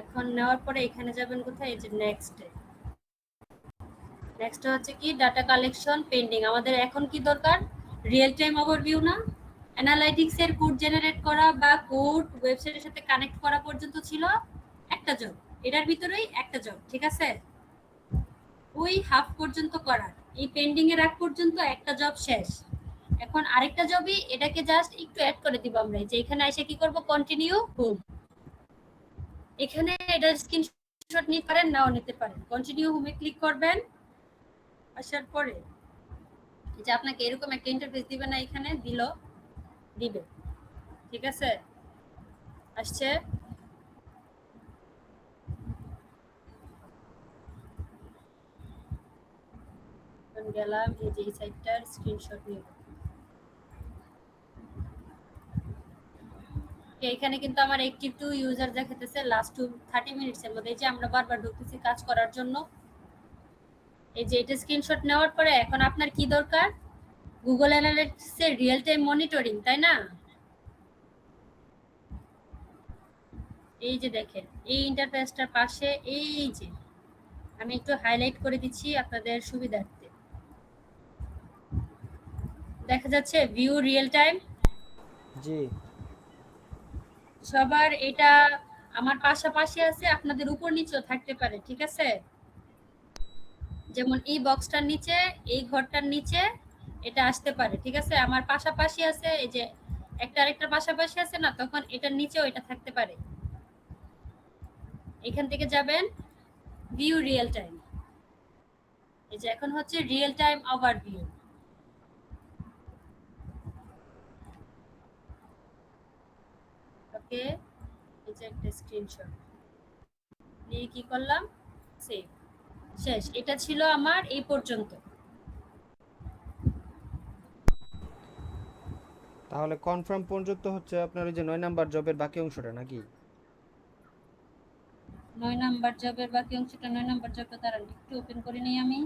এখন নেওয়ার পরে এখানে যাবেন কোথায়, এই যে নেক্সটে। নেক্সট হচ্ছে কি ডাটা কালেকশন পেন্ডিং। আমাদের এখন কি দরকার, রিয়েল টাইম ওভারভিউ না, অ্যানালাইটিক্স এর কোড জেনারেট করা বা কোড ওয়েবসাইটের সাথে কানেক্ট করা পর্যন্ত ছিল একটা জব, এটার ভিতরেই একটা জব, ঠিক আছে? ওই হাফ পর্যন্ত করার, এই পেন্ডিং এর আগ পর্যন্ত একটা জব শেষ। এখন আরেকটা জবই, এটাকে জাস্ট একটু অ্যাড করে দিব আমরা। যে এখানে এসে কি করব, কন্টিনিউ হোম। এখানে এটা স্ক্রিনশট নিতে পারেন, নাও নিতে পারেন। কন্টিনিউ হোমে ক্লিক করবেন। আসার পরে যে আপনাকে এরকম একটা ইন্টারফেস দিবে না, এখানে দিবে, ঠিক আছে? আসছে, গেলাম এই যে এই সাইটটার স্ক্রিনশট নিব। এখানে কিন্তু আমার অ্যাক্টিভ টু ইউজার দেখাতেছে লাস্ট 30 মিনিটসের মধ্যে। এই যে আমরা বারবার ঢুকতেছি কাজ করার জন্য। এই যে এটা স্ক্রিনশট নেওয়ার পরে এখন আপনার কি দরকার, গুগল অ্যানালিটিক্স এর রিয়েল টাইম মনিটরিং, তাই না? এই যে দেখেন এই ইন্টারফেসটার পাশে এই যে আমি একটু হাইলাইট করে দিচ্ছি আপনাদের সুবিধার্থে। দেখা যাচ্ছে ভিউ রিয়েল টাইম। জি, সবার এটা আমার পাশাপাশি আছে, আপনাদের উপর নিচেও থাকতে পারে, ঠিক আছে? যেমন এই বক্সটার নিচে, এই ঘরটার নিচে এটা আসতে পারে, ঠিক আছে? আমার পাশাপাশি আছে, এই যে একটা আরেকটার পাশাপাশি আছে না, তখন এটার নিচেও এটা থাকতে পারে। এখান থেকে যাবেন ভিউ রিয়েল টাইম। এই যে এখন হচ্ছে রিয়েল টাইম ওভারভিউ। ওকে, এই যে একটা স্ক্রিনশট নিয়ে কি করলাম, সেভ, শেষ। এটা ছিল আমার এই পর্যন্ত। তাহলে কনফার্ম পর্যন্ত হচ্ছে আপনার ওই যে 9 নাম্বার জবের বাকি অংশটা, নাকি? 9 নাম্বার জবের বাকি অংশটা, 9 নাম্বার জবটা দাঁড়ান একটু ওপেন করে নিই আমি।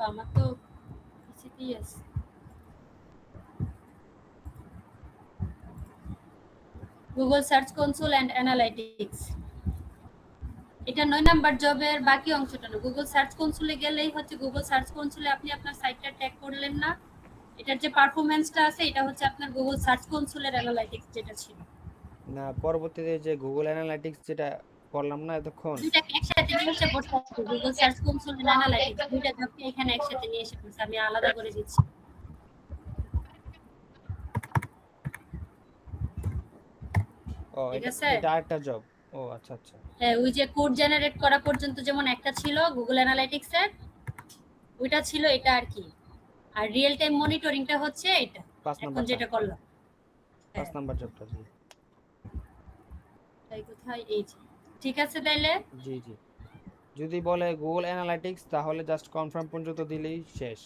আমার তো পিসিতেই আছে। Google search console and analytics, এটা 9 নাম্বার জবের বাকি অংশটা না। গুগল সার্চ কনসোলে গেলেই হচ্ছে, গুগল সার্চ কনসোলে আপনি আপনার সাইটটা ট্যাগ করলেন না, এটার যে পারফরম্যান্সটা আছে এটা হচ্ছে আপনার গুগল সার্চ কনসোলের অ্যানালাইটিক্স যেটা ছিল। না, পরবর্তীতে যে গুগল অ্যানালাইটিক্স যেটা করলাম না এতক্ষণ, দুইটাকে একসাথে নিয়ে এসে বসে আছে, Google search console and analytics দুইটা জবকে এখানে একসাথে নিয়ে এসে বসে, আমি আলাদা করে দিচ্ছি। ও ঠিক এটা আছে? এটা আরেকটা জব। ও আচ্ছা আচ্ছা। হ্যাঁ, ওই যে কোড জেনারেট করা পর্যন্ত যেমন একটা ছিল গুগল অ্যানালাইটিক্স এর, ওইটা ছিল এটা আর কি। আর রিয়েল টাইম মনিটরিংটা হচ্ছে এটা 5 এখন নাম্বারটা, যেটা করলাম। 5 নাম্বার জবটা। জি তাই কোথায় এই যে, ঠিক আছে তাইলে। জি জি। যদি বলে গুগল অ্যানালাইটিক্স তাহলে জাস্ট কনফার্ম পর্যন্ত দিলেই শেষ।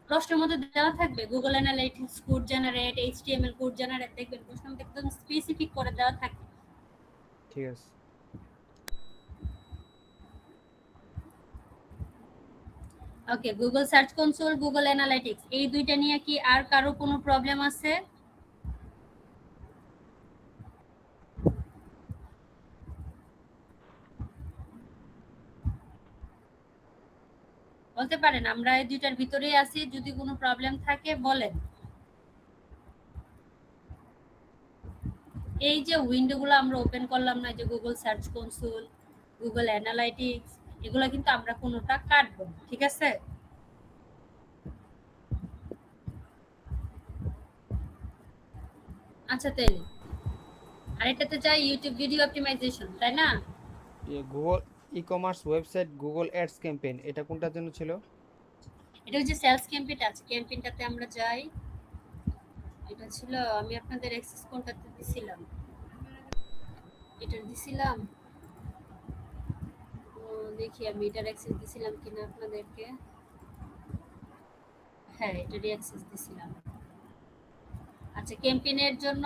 প্রশ্নের মধ্যে দেওয়া থাকবে Google analytics code generate, HTML code generate, দেখবেন প্রশ্নের মধ্যে একদম স্পেসিফিক করে দেওয়া থাকে। ঠিক আছে। Okay, Google search console, Google analytics, এই দুইটা নিয়ে কি আর কারো কোনো প্রবলেম আছে? বলতে পারেন, আমরা এই দুইটার ভিতরেই আছি, যদি কোনো প্রবলেম থাকে বলেন। এই যে উইন্ডোগুলো আমরা ওপেন করলাম না, যে Google search console, Google analytics, এগুলো কিন্তু আমরা কোনোটা কাটবো না, ঠিক আছে? আচ্ছা তাইলে আরেকটাতে যাই, ইউটিউব ভিডিও অপটিমাইজেশন, তাই না? Google e commerce website Google ads campaign, এটা কোনটার জন্য ছিল? এটা হচ্ছে সেলস ক্যাম্পেইন আছে, ক্যাম্পেইনটাতে আমরা যাই। এটা ছিল, আমি আপনাদের অ্যাক্সেস কোনটাতে দিছিলাম, এটা দিছিলাম। দেখি আমি এটার অ্যাক্সেস দিছিলাম কিনা আপনাদেরকে। হ্যাঁ, এটারই অ্যাক্সেস দিছিলাম। আচ্ছা, ক্যাম্পেইনের জন্য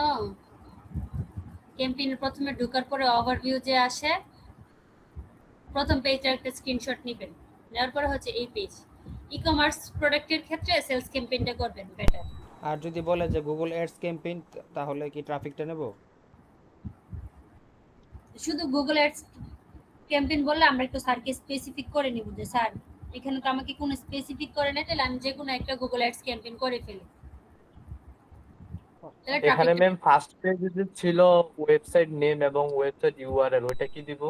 ক্যাম্পেইনের প্রথমে ঢোকার পরে ওভারভিউ যে আসে, প্রথম পেজটার একটা স্ক্রিনশট নেবেন, নেওয়ার পরে হচ্ছে এই পেজ। ই কমার্স প্রোডাক্টের ক্ষেত্রে সেলস ক্যাম্পেইনটা করবেন বেটার। আর যদি বলে যে গুগল অ্যাডস ক্যাম্পেইন তাহলে কি ট্রাফিকটা নেব? শুধু গুগল অ্যাডস ক্যাম্পেইন বললে আমরা একটু স্যারকে স্পেসিফিক করে নিব, যে স্যার এখানে তো আমাকে কোনো স্পেসিফিক করে না, তাহলে আমি যে কোনো একটা গুগল অ্যাডস ক্যাম্পেইন করে ফেলি, তাহলে এখানে ট্রাফিকটা। ম্যাম ফার্স্ট পেজে যে ছিল ওয়েবসাইট নেম এবং ওয়েবসাইট ইউআরএল, ওইটা কি দিব?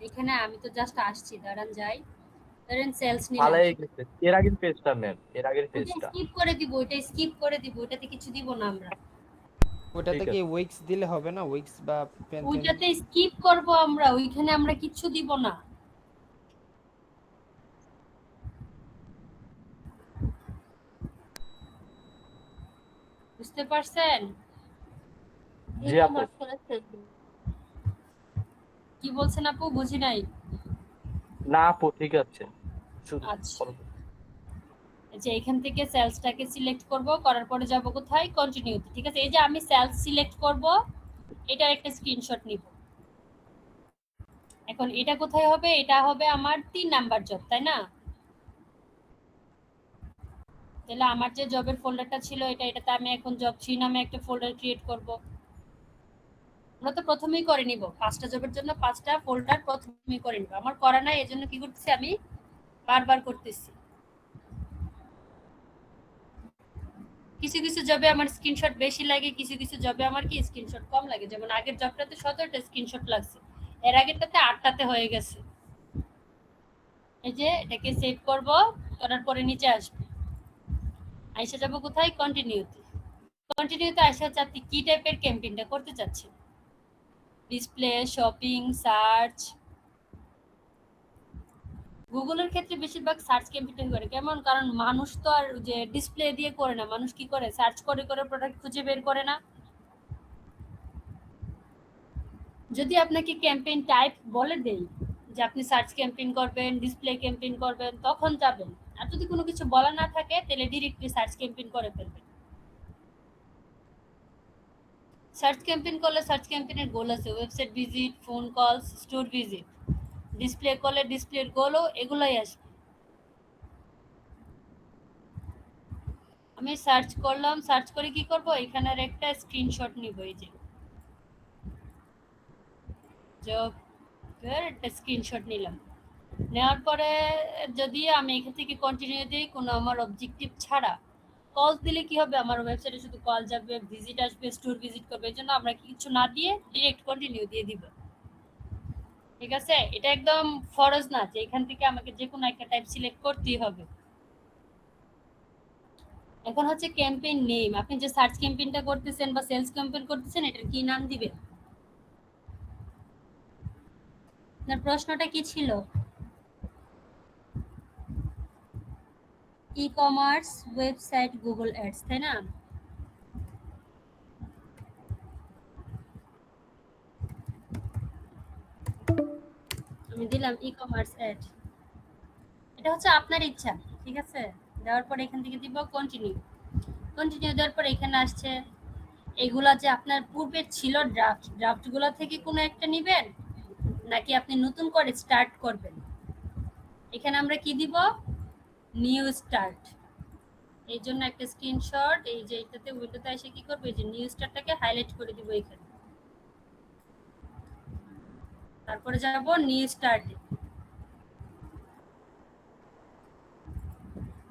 এখানে আমি তো জাস্ট আসছি, দাঁড়ান যাই, ধরেন সেলস নিলাম, পালাই গেছে এর আগের পেজটা ম্যাম, এর আগের পেজটা। স্কিপ করে দিব, ওইটা স্কিপ করে দিব, ওইটাতে কিছু দিব না আমরা। ওটাতে ঠিক কি আছে। উইক্স দিলে হবে না? উইক্স বা পেন্থন? ওইটাতে স্কিপ করব আমরা, ওইখানে আমরা কিছু দিব না। বুঝতে পারছেন? জি আপু। কি বলছেন আপু, বুঝি নাই। না আপু ঠিক আছে, শুধু আচ্ছা, যে এখান থেকে সেলসটাকে সিলেক্ট করব, করার পরে যাব কোথায়, কন্টিনিউতে, ঠিক আছে? এই যে আমি সেলস সিলেক্ট করব, এটার একটা স্ক্রিনশট নিব। এখন এটা কোথায় হবে, এটা হবে আমার 3 নাম্বার জব, তাই না? তাহলে আমার যে জবের ফোল্ডারটা ছিল এটাতে আমি এখন জব 3 নামে একটা ফোল্ডার ক্রিয়েট করব। আমরা তো প্রথমেই করে নিব, 5টা জবের জন্য 5টা ফোল্ডার প্রথমেই করে নিব। আমার করা নাই, এজন্য কি করতেছি, আমি বারবার করতেছি। কিছু কিছু জবে আমার স্ক্রিনশট বেশি লাগে, কিছু কিছু জবে আমার কি স্ক্রিনশট কম লাগে। যেমন আগের জবটাতে 17টা স্ক্রিনশট লাগছে, এর আগেরটাতে 8টাতে হয়ে গেছে। এই যে এটাকে সেভ করব, করার পরে নিচে আসবে, আইসা যাব কোথায়, কন্টিনিউতে। কন্টিনিউতে আসা হচ্ছে আপনি কি টাইপের ক্যাম্পেইনটা করতে চাচ্ছেন, ডিসপ্লে, শপিং, সার্চ। গুগলের ক্ষেত্রে বেশিরভাগ সার্চ ক্যাম্পেইন করে, কেমন, কারণ মানুষ তো আর যে ডিসপ্লে দিয়ে করে না, মানুষ কি করে, সার্চ করে করে প্রোডাক্ট খুঁজে বের করে না। যদি আপনাকে ক্যাম্পেইন টাইপ বলে দেই যে আপনি সার্চ ক্যাম্পেইন করবেন, ডিসপ্লে ক্যাম্পেইন করবেন, তখন যাবেন। আর যদি কোনো কিছু বলা না থাকে তাহলে ডিরেক্টলি সার্চ ক্যাম্পেইন করে ফেলবেন। সার্চ ক্যাম্পেইন করলে সার্চ ক্যাম্পেইনের গোল আছে, website visit, phone calls, store visit. Display করলে ডিসপ্লের গোলও এগুলাই আসবে। আমি সার্চ করলাম, সার্চ করে কি করব, এখানের একটা স্ক্রিনশট নিব। এই যে জবের একটা স্ক্রিনশট নিলাম, নেওয়ার পরে যদি আমি এখান থেকে কন্টিনিউ দিই, কোনো আমার অবজেক্টিভ ছাড়া, কল দিলে কি হবে, আমার ওয়েবসাইটে শুধু কল যাবে, ভিজিট আসবে, স্টোর ভিজিট করবে। এই জন্য আমরা কিছু না দিয়ে ডিরেক্ট কন্টিনিউ দিয়ে দিব, ঠিক আছে? এটা একদম ফরজ না যে এখান থেকে আমাকে যে কোনো একটা টাইপ সিলেক্ট করতেই হবে। এখন হচ্ছে ক্যাম্পেইন নেম, আপনি যে সার্চ ক্যাম্পেইনটা করতেছেন বা সেলস ক্যাম্পেইন করতেছেন এটার কি নাম দিবেন? আপনার প্রশ্নটা কি ছিল? E commerce website Google ads, তাই না? আমি দিলাম ই কমার্স অ্যাড। এটা হচ্ছে আপনার ইচ্ছা, ঠিক আছে? দেওয়ার পর এখান থেকে দিব কন্টিনিউ। কন্টিনিউ দেওয়ার পর এখানে আসছে এগুলা যে আপনার পূর্বের ছিল ড্রাফটগুলো থেকে কোনো একটা নেবেন নাকি আপনি নতুন করে স্টার্ট করবেন। এখানে আমরা কি দিব? New start. এই জন্য একটা স্ক্রিনশট, এই যে এটাতে উইন্ডোতে এসে কি করব, এই যে নিউ স্টার্টটাকে হাইলাইট করে দিব এখানে। তারপরে যাব নিউ স্টার্টে।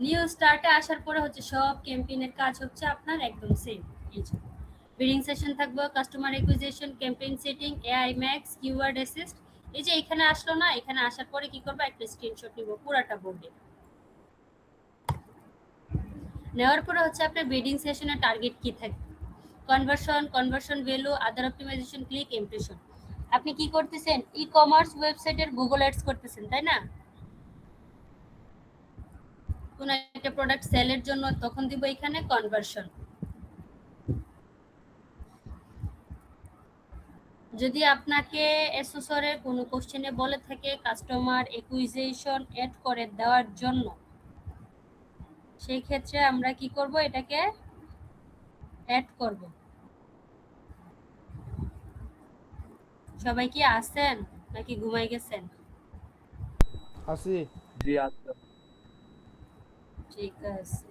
নিউ স্টার্টে আসার পরে হচ্ছে সব ক্যাম্পেইনের কাজ হচ্ছে আপনার একদম সেম। এই যে বিডিং সেশন থাকবে, customer acquisition, campaign setting, AI max, keyword assist. এই যে এখানে আসলো না, এখানে আসার পরে কি করব, একটা স্ক্রিনশট নিব পুরাটা বোর্ডে। নেওয়ার পরে হচ্ছে আপনার বিডিং সেশনের টার্গেট কি থাকবে, কনভার্সন ভ্যালু, আদার অপটিমাইজেশন, ক্লিক, ইমপ্রেশন। আপনি কি করতেছেন? ই কমার্স ওয়েবসাইটের গুগল অ্যাডস করতেছেন, তাই না? কোন একটা প্রোডাক্ট সেলের জন্য, তখন দিব এখানে কনভার্সন। যদি আপনাকে এসোসরের কোনো কোশ্চেনে বলে থাকে কাস্টমার অ্যাকুইজিশন এড করে দেওয়ার জন্য, সেই ক্ষেত্রে আমরা কি করব, এটাকে অ্যাড করব। সবাই কি আছেন নাকি ঘুমাই গেছেন? আসি। জি আচ্ছা। ঠিক আছে।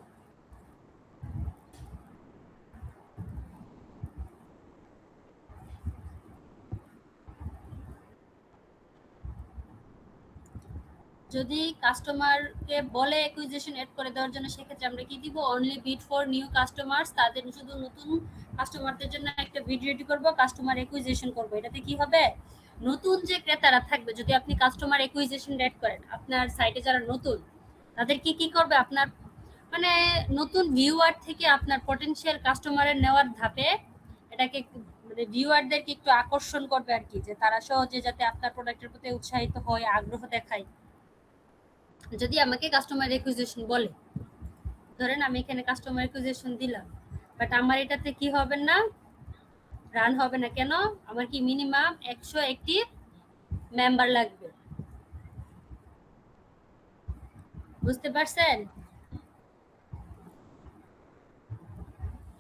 যদি কাস্টমারকে বলে অ্যাকুইজিশন এড করে দেওয়ার জন্য, সেক্ষেত্রে আমরা কি দিব? Only bid for new customers, তাদের শুধু নতুন কাস্টমারদের জন্য একটা বিড রেডি করব, কাস্টমার অ্যাকুইজিশন করব। এটাতে কি হবে, নতুন যে ক্রেতারা থাকবে, যদি আপনি কাস্টমার অ্যাকুইজিশন এড করেন, আপনার সাইটে যারা নতুন তাদের কি করবে, আপনার মানে নতুন ভিউয়ার থেকে আপনার পটেনশিয়াল কাস্টমারের নেওয়ার ধাপে এটাকে মানে ভিউয়ারদেরকে একটু আকর্ষণ করবে আর কি, যে তারা সহজে যাতে আপনার প্রোডাক্টের প্রতি উৎসাহিত হয়, আগ্রহ দেখায়। যদি আমাকে কাস্টমার অ্যাকুইজিশন বলে, ধরেন আমি এখানে কাস্টমার অ্যাকুইজিশন দিলাম, বাট আমার এটাতে কি হবে না, রান হবে না। কেন? আমার কি মিনিমাম 100 অ্যাক্টিভ মেম্বার লাগবে। বুঝতে পারছেন?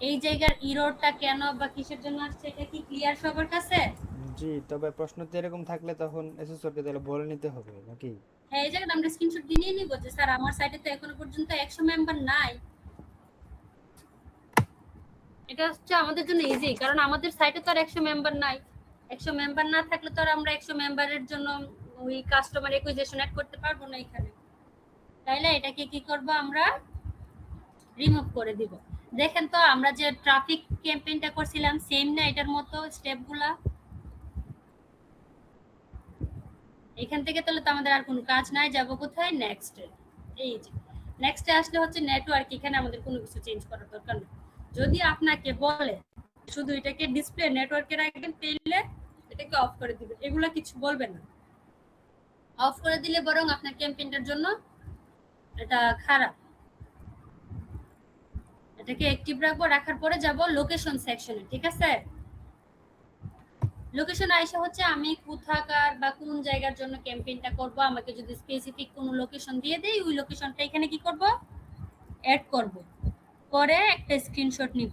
এই জায়গার ইররটা কেন বা কিসের জন্য আসছে, এটা কি ক্লিয়ার সবার কাছে? জি, তবে প্রশ্ন তো এরকম থাকলে তখন এসএসওকে তাহলে বলে নিতে হবে নাকি? হ্যাঁ, এই জায়গাটা আমরা স্ক্রিনশট দিয়ে নিব যে স্যার আমার সাইটে তো এখনো পর্যন্ত 100 মেম্বার নাই। এটা হচ্ছে আমাদের জন্য ইজি, কারণ আমাদের সাইটে তো আর 100 মেম্বার নাই। 100 মেম্বার না থাকলে তো আর আমরা 100 মেম্বারের জন্য ওই কাস্টমার অ্যাকুইজিশন অ্যাড করতে পারবো না এখানে। তাইলে এটাকে কি করব, আমরা রিমুভ করে দিব। দেখেন তো আমরা যে ট্রাফিক ক্যাম্পেইনটা করছিলাম, সেম না এটার মতো স্টেপগুলা? এখান থেকে তাহলে তো আমাদের আর কোনো কাজ নাই, যাব কোথায়? নেক্সটে। এই যে নেক্সটে আসলে হচ্ছে নেটওয়ার্ক, এখানে আমাদের কোনো কিছু চেঞ্জ করার দরকার নেই। যদি আপনাকে বলে শুধু এটাকে ডিসপ্লে নেটওয়ার্কে রাখবেন, তাহলে এটাকে অফ করে দিবেন, এগুলো কিছু বলবে না। অফ করে দিলে বরং আপনার ক্যাম্পেইনটার জন্য এটা খারাপ। এটাকে অ্যাক্টিভ রাখবো, রাখার পরে যাব লোকেশন সেকশনে, ঠিক আছে? লোকেশন আইসা হচ্ছে আমি কোথাকার বা কোন জায়গার জন্য ক্যাম্পেইনটা করব, আমাকে যদি স্পেসিফিক কোনো লোকেশন দিয়ে দেয়, ওই লোকেশনটা এখানে কি করব, অ্যাড করব, পরে একটা স্ক্রিনশট নিব।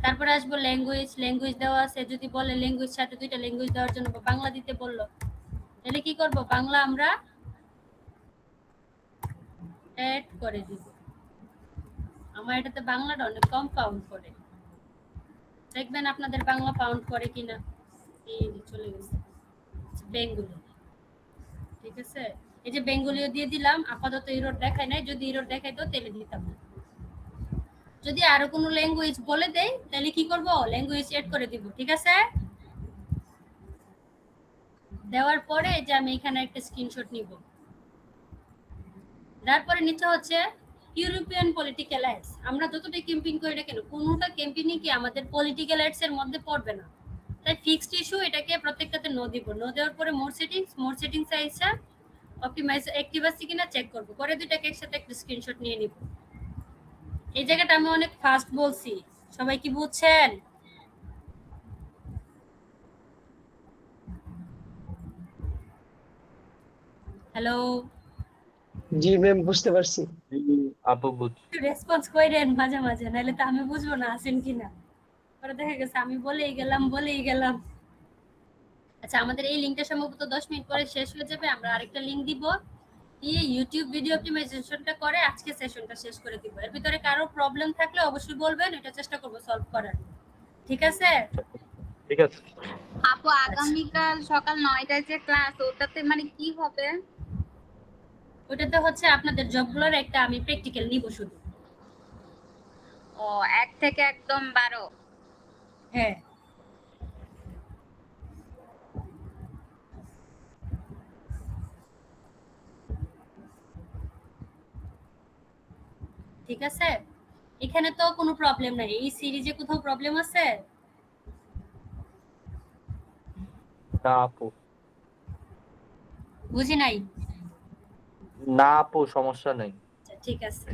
তারপরে আসবো ল্যাঙ্গুয়েজ দেওয়া আছে, যদি বলে ল্যাঙ্গুয়েজ সাথে দুইটা ল্যাঙ্গুয়েজ দেওয়ার জন্য বা বাংলা দিতে বললো, তাহলে কি করব, বাংলা আমরা অ্যাড করে দিব। আমার এটাতে বাংলাটা অনেক কম পাউন্ড করে, দেখবেন আপনাদের বাংলা পাউন্ড করে কিনা। এই যে চলে গেছে বেঙ্গলি, ঠিক আছে? এই যে বেঙ্গলিও দিয়ে দিলাম, আপাতত ইরোড দেখায় নাই, যদি ইরোড দেখাইতো তাহলে দিতাম না। যদি আরো কোনো ল্যাঙ্গুয়েজ বলে দেয় তাহলে কি করব, ল্যাঙ্গুয়েজ এড করে দিব, ঠিক আছে? দেওয়ার পরে যে আমি এখানে একটা স্ক্রিনশট নিব, তারপরে নিচে হচ্ছে ইউরোপিয়ান পলিটিক্যাল অ্যাডস, আমরা যতটাই ক্যাম্পেইন করি না কেন কোনোটা ক্যাম্পেইনই কি আমাদের পলিটিক্যাল অ্যাডস এর মধ্যে পড়বে না। তাই ফিক্সড ইস্যু এটাকে প্রত্যেকটাতে নো দিব, নো দেওয়ার পরে মোর সেটিংস আইসা অপটিমাইজ অ্যাক্টিভ আছে কিনা চেক করব, পরে দুইটাকে একসাথে একটা স্ক্রিনশট নিয়ে নিব। এই জায়গাটা আমি অনেক ফাস্ট বলছি, সবাই কি বুঝছেন? হ্যালো, জি ম্যাম, বুঝতে পারছি। আপু বুঝ রেসপন্স কইরেন মাঝে মাঝে, নাহলে তো আমি বুঝবো না আছেন কিনা। পরে দেখা গেছে আমি বলেই গেলাম। আচ্ছা, আমাদের এই লিংকটা সম্ভবত 10 মিনিট পরে শেষ হয়ে যাবে, আমরা আরেকটা লিংক দিব, দিয়ে ইউটিউব ভিডিও অপটিমাইজেশনটা করে আজকে সেশনটা শেষ করে দিব। এর ভিতরে কারো প্রবলেম থাকলে অবশ্যই বলবেন, এটা চেষ্টা করব সলভ করার। ঠিক আছে? ঠিক আছে। আপু আগামীকাল সকাল 9টায় যে ক্লাস, ওটাতে মানে কি হবে? ওটাতে হচ্ছে আপনাদের জবগুলোর একটা আমি প্র্যাকটিক্যাল নিব শুধু। ও 1 থেকে একদম 12। হ্যাঁ, ঠিক আছে। এখানে তো কোনো প্রবলেম নাই, এই সিরিজে কোথাও প্রবলেম আছে? না আপু, বুঝি নাই। না আপু, সমস্যা নেই। আচ্ছা, ঠিক আছে,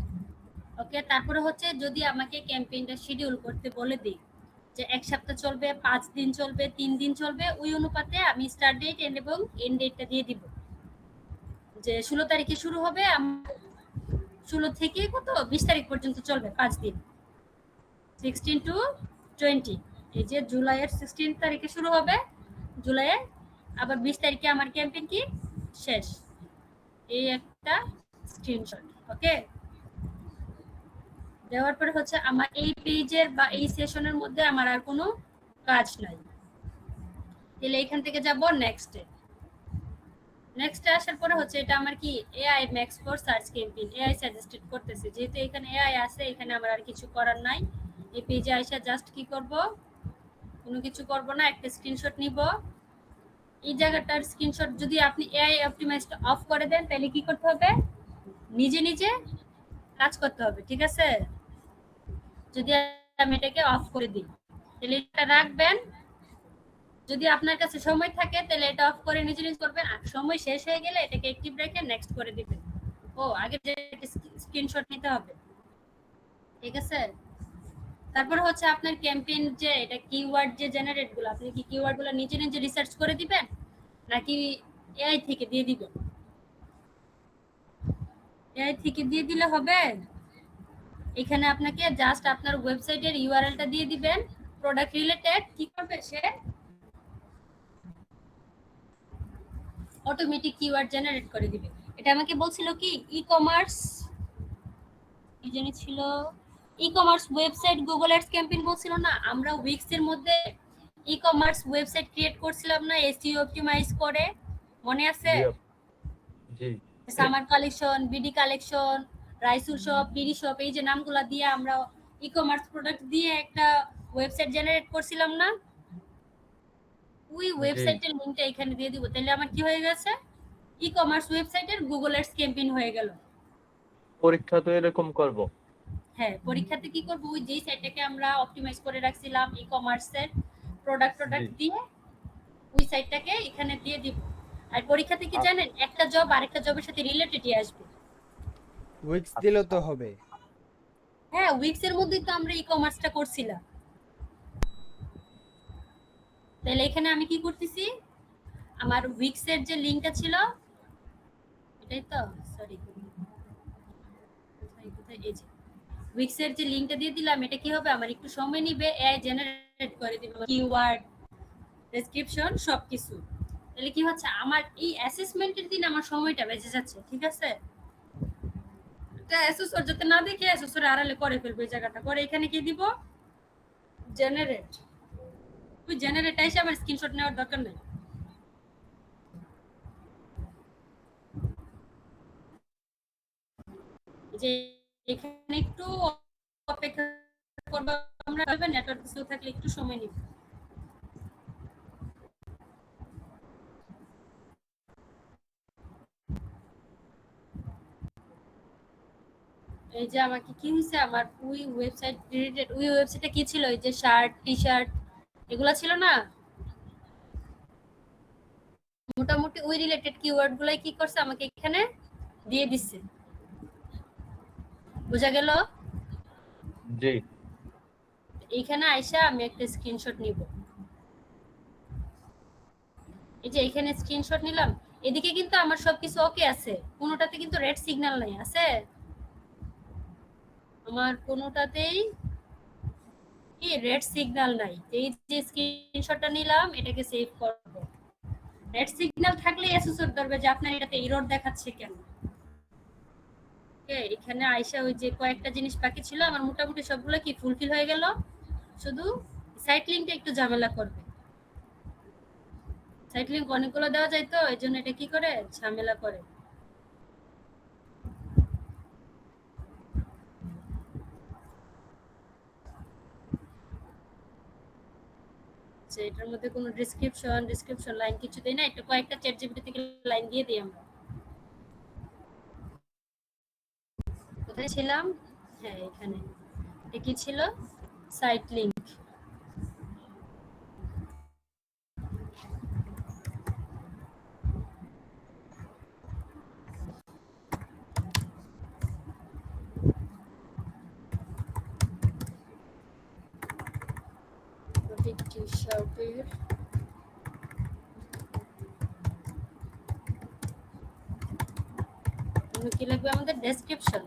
ওকে। তারপরে হচ্ছে যদি আমাকে ক্যাম্পেইনটা শিডিউল করতে বলে দিই যে 1 সপ্তাহ চলবে, 5 দিন চলবে, 3 দিন চলবে, ওই অনুপাতে আমি স্টার্ট ডেট এবং এন্ড ডেটটা দিয়ে দিব। যে 16 তারিখে শুরু হবে, 16 থেকে কত 20 তারিখ পর্যন্ত চলবে, 5 দিন, 16 টু 20। এই যে জুলাইয়ের 16 তারিখে শুরু হবে, জুলাইয়ে আবার 20 তারিখে আমার ক্যাম্পেইন কি শেষ। এই একটা স্ক্রিনশট, ওকে। দেওয়ার পরে হচ্ছে আমার এই পেজের বা এই সেশনের মধ্যে আমার আর কোনো কাজ নাই। তাহলে এখান থেকে যাব নেক্সটে। নেক্সটে আসার পরে হচ্ছে এটা আমার কি AI max for search campaign, AI suggested করতেছে, যেহেতু এখানে এআই আছে, এখানে আমার আর কিছু করার নাই। এই পেজে আইসা জাস্ট কি করব, কোনো কিছু করব না, একটা স্ক্রিনশট নিব। এই জায়গাটার স্ক্রিনশট যদি আপনি এআই অপটিমাইজটা অফ করে দেন, তাহলে কি করতে হবে, নিজে নিজে কাজ করতে হবে, ঠিক আছে। যদি আমি এটাকে অফ করে দিই, তাহলে এটা রাখবেন। যদি আপনার কাছে সময় থাকে তাহলে এটা অফ করে নিজে নিজে করবেন, আর সময় শেষ হয়ে গেলে এটাকে অ্যাক্টিভ রেখে নেক্সট করে দিবেন। ও আগে যে স্ক্রিনশট নিতে হবে, ঠিক আছে। তারপর হচ্ছে আপনার ক্যাম্পেইন যে এটা কিওয়ার্ড যে জেনারেট গুলো, আপনি কি কিওয়ার্ড গুলো নিজে নিজে রিসার্চ করে দিবেন নাকি এআই থেকে দিয়ে দিবেন? এআই থেকে দিয়ে দিলে হবে। এখানে আপনাকে জাস্ট আপনার ওয়েবসাইটের ইউআরএলটা দিয়ে দিবেন, প্রোডাক্ট রিলেটেড কি করবে সে অটোমেটিক কিওয়ার্ড জেনারেট করে দিবে। এটা আমাকে বলছিল কি ই-কমার্স, কি জানি ছিল, e-commerce website Google ads campaign বলছিল না, আমরা উইক্স এর মধ্যে ই-কমার্স ওয়েবসাইট ক্রিয়েট করছিলাম না এসইও অপটিমাইজ করে, মনে আছে? জি আপু, জি সামার কালেকশন, বিডি কালেকশন, রাইসুর শপ, বিডি শপ, এই যে নামগুলা দিয়ে আমরা ই-কমার্স প্রোডাক্ট দিয়ে একটা ওয়েবসাইট জেনারেট করছিলাম না, ওই ওয়েবসাইটের লিংকটা এখানে দিয়ে দিব। তাহলে আমার কি হয়ে গেছে, ই-কমার্স ওয়েবসাইটের গুগল অ্যাডস ক্যাম্পেইন হয়ে গেল। পরীক্ষা তো এরকম করব। হ্যাঁ, পরীক্ষাতে কি করব, ওই যেই সাইটটাকে আমরা অপটিমাইজ করে রাখছিলাম ই-কমার্সের প্রোডাক্ট দিয়ে, ওই সাইটটাকে এখানে দিয়ে দিব। আর পরীক্ষাতে কি জানেন, একটা জব আরেকটা জবের সাথে রিলেটেডই আসবে। উইক্স দিলেও তো হবে। হ্যাঁ, উইক্স এর মধ্যেই তো আমরা ই-কমার্সটা করছিলাম। তাহলে এখানে আমি কি করতেছি, আমার উইক্স এর যে লিংকটা ছিল, এটাই তো, সরি এই যে উইক্স এর যে লিংকটা দিয়ে দিলাম, এটা কি হবে, আমার একটু সময় নিবে, এআই জেনারেট করে দিবে কিওয়ার্ড, ডেসক্রিপশন সবকিছু। তাহলে কি হচ্ছে, আমার এই অ্যাসেসমেন্টের দিন আমার সময়টা বেঁচে যাচ্ছে, ঠিক আছে। এটা অ্যাসেসর যাতে না দেখে অ্যাসেসর আড়ালে করে ফেলবে এই জায়গাটা করে, এখানে কি দিব, জেনারেট। ওই জেনারেট এসে আমার স্ক্রিনশট নেওয়ার দরকার নেই। যে এখানে একটু অপেক্ষা করবো আমরা, নেটওয়ার্ক ইস্যু থাকলে একটু সময় নিব। এই যে আমাকে কি হয়েছে, আমার ওই ওয়েবসাইট রিলেটেড, ওই ওয়েবসাইটে কি ছিল, এই যে শার্ট টি শার্ট এগুলা ছিল না, মোটামুটি ওই রিলেটেড কিওয়ার্ড গুলাই কি করছে আমাকে এখানে দিয়ে দিচ্ছে। বোঝা গেল? জি এইখানে আইসা আমি একটা স্ক্রিনশট নিব। এই যে এখানে স্ক্রিনশট নিলাম, এদিকে কিন্তু আমার সবকিছু ওকে আছে, কোনোটাতে কিন্তু রেড সিগন্যাল নাই আছে, আমার কোনোটাতেই কি রেড সিগন্যাল নাই। এই যে স্ক্রিনশটটা নিলাম, এটাকে সেভ করব। রেড সিগন্যাল থাকলে এসএসআর ধরবে যে আপনার এটাতে এরর দেখাচ্ছে কেন। ওকে, এখানে আইসা ওই যে কয়েকটা জিনিস বাকি ছিল, আমার মোটামুটি সবগুলো কি ফুলফিল হয়ে গেল, শুধু সাইট লিংকটা একটু ঝামেলা করবে। সাইট লিংক অনেকগুলো দেওয়া যায় তো, এই জন্য এটা কি করে ঝামেলা করে। যে এটার মধ্যে কোনো ডেসক্রিপশন লাইন কিছু দেই না, একটু কয়েকটা চ্যাট জিপিটি থেকে লাইন দিয়ে দিই আমরা। কোথায় ছিলাম? হ্যাঁ এখানে। এটা কি ছিল? Site link. টি-শার্টের কি লাগবে আমাদের? ডেসক্রিপশন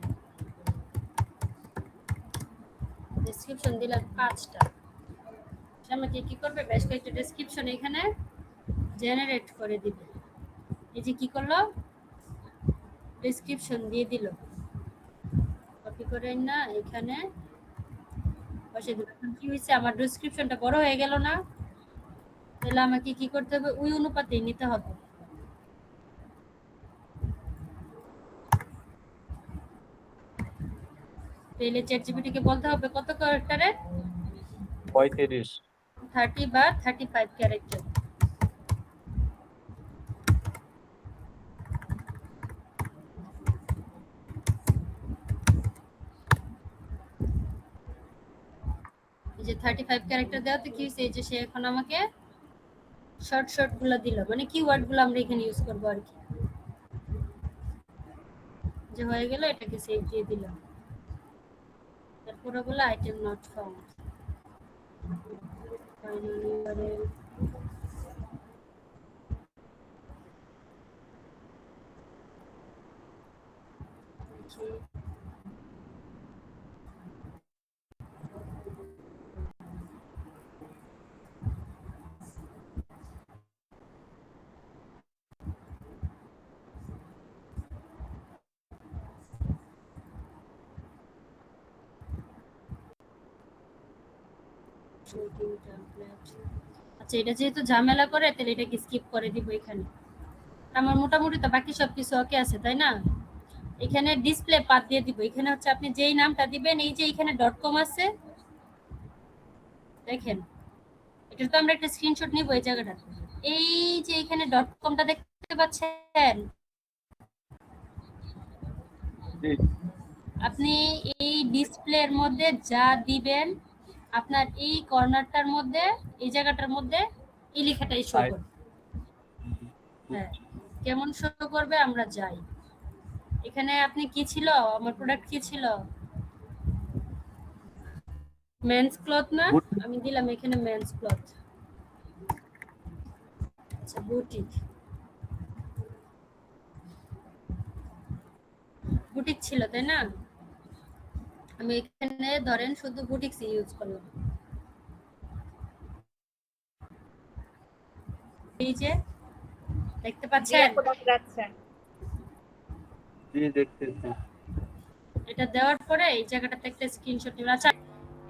দিলাম 5টা। আমাকে কি করবে, বেশ কয়েকটা ডেসক্রিপশন এখানে জেনারেট করে দিবে। এই যে কি করলো, ডেসক্রিপশন দিয়ে দিল, কপি করে না এখানে বসে দিল। কি হয়েছে, আমার ডেসক্রিপশনটা বড় হয়ে গেল না? তাহলে আমাকে কি করতে হবে, ওই অনুপাতে নিতে হবে। তাহলে চ্যাট জিপিটি কে বলতে হবে কত ক্যারেক্টারে? 35 30 বা 35 ক্যারেক্টার। এই যে 35 ক্যারেক্টার দেওয়াতে কি হয়েছে, এই যে সে এখন আমাকে শর্ট গুলো দিল, মানে কিওয়ার্ড গুলো আমরা এখানে ইউজ করবো আর কি। যে হয়ে গেল, এটাকে সেভ দিয়ে দিলাম। তারপরে বলে আইটেম নট ফাউন্ড। আচ্ছা, এটা যেহেতু ঝামেলা করে, তাহলে এটাকে স্কিপ করে দিব এখানে। আমার মোটামুটি তো বাকি সবকিছু ওকে আছে, তাই না? এখানে ডিসপ্লে পাথ দিয়ে দিব। এখানে হচ্ছে আপনি যেই নামটা দিবেন, এই যে এখানে .com আছে, দেখেন এটা তো আমরা একটা স্ক্রিনশট নিব এই জায়গাটা। এই যে এখানে .comটা দেখতে পাচ্ছেন, আপনি এই ডিসপ্লের মধ্যে যা দিবেন, আপনার এই কর্নারটার মধ্যে, এই জায়গাটার মধ্যে এই লেখাটাই শো করবে। হ্যাঁ, কেমন শো করবে আমরা যাই। এখানে আপনি কি ছিল, আমার প্রোডাক্ট কি ছিল, মেন্স ক্লথ না? আমি দিলাম এখানে মেন্স ক্লথ। আচ্ছা, বুটিক ছিল, তাই না? আমি এখানে ধরেন শুধু বুটিক্স ইউজ করলাম। এই যে দেখতে পাচ্ছেন, এটা দেওয়ার পরে এই জায়গাটাতে একটা স্ক্রিনশট নিলাম। আচ্ছা,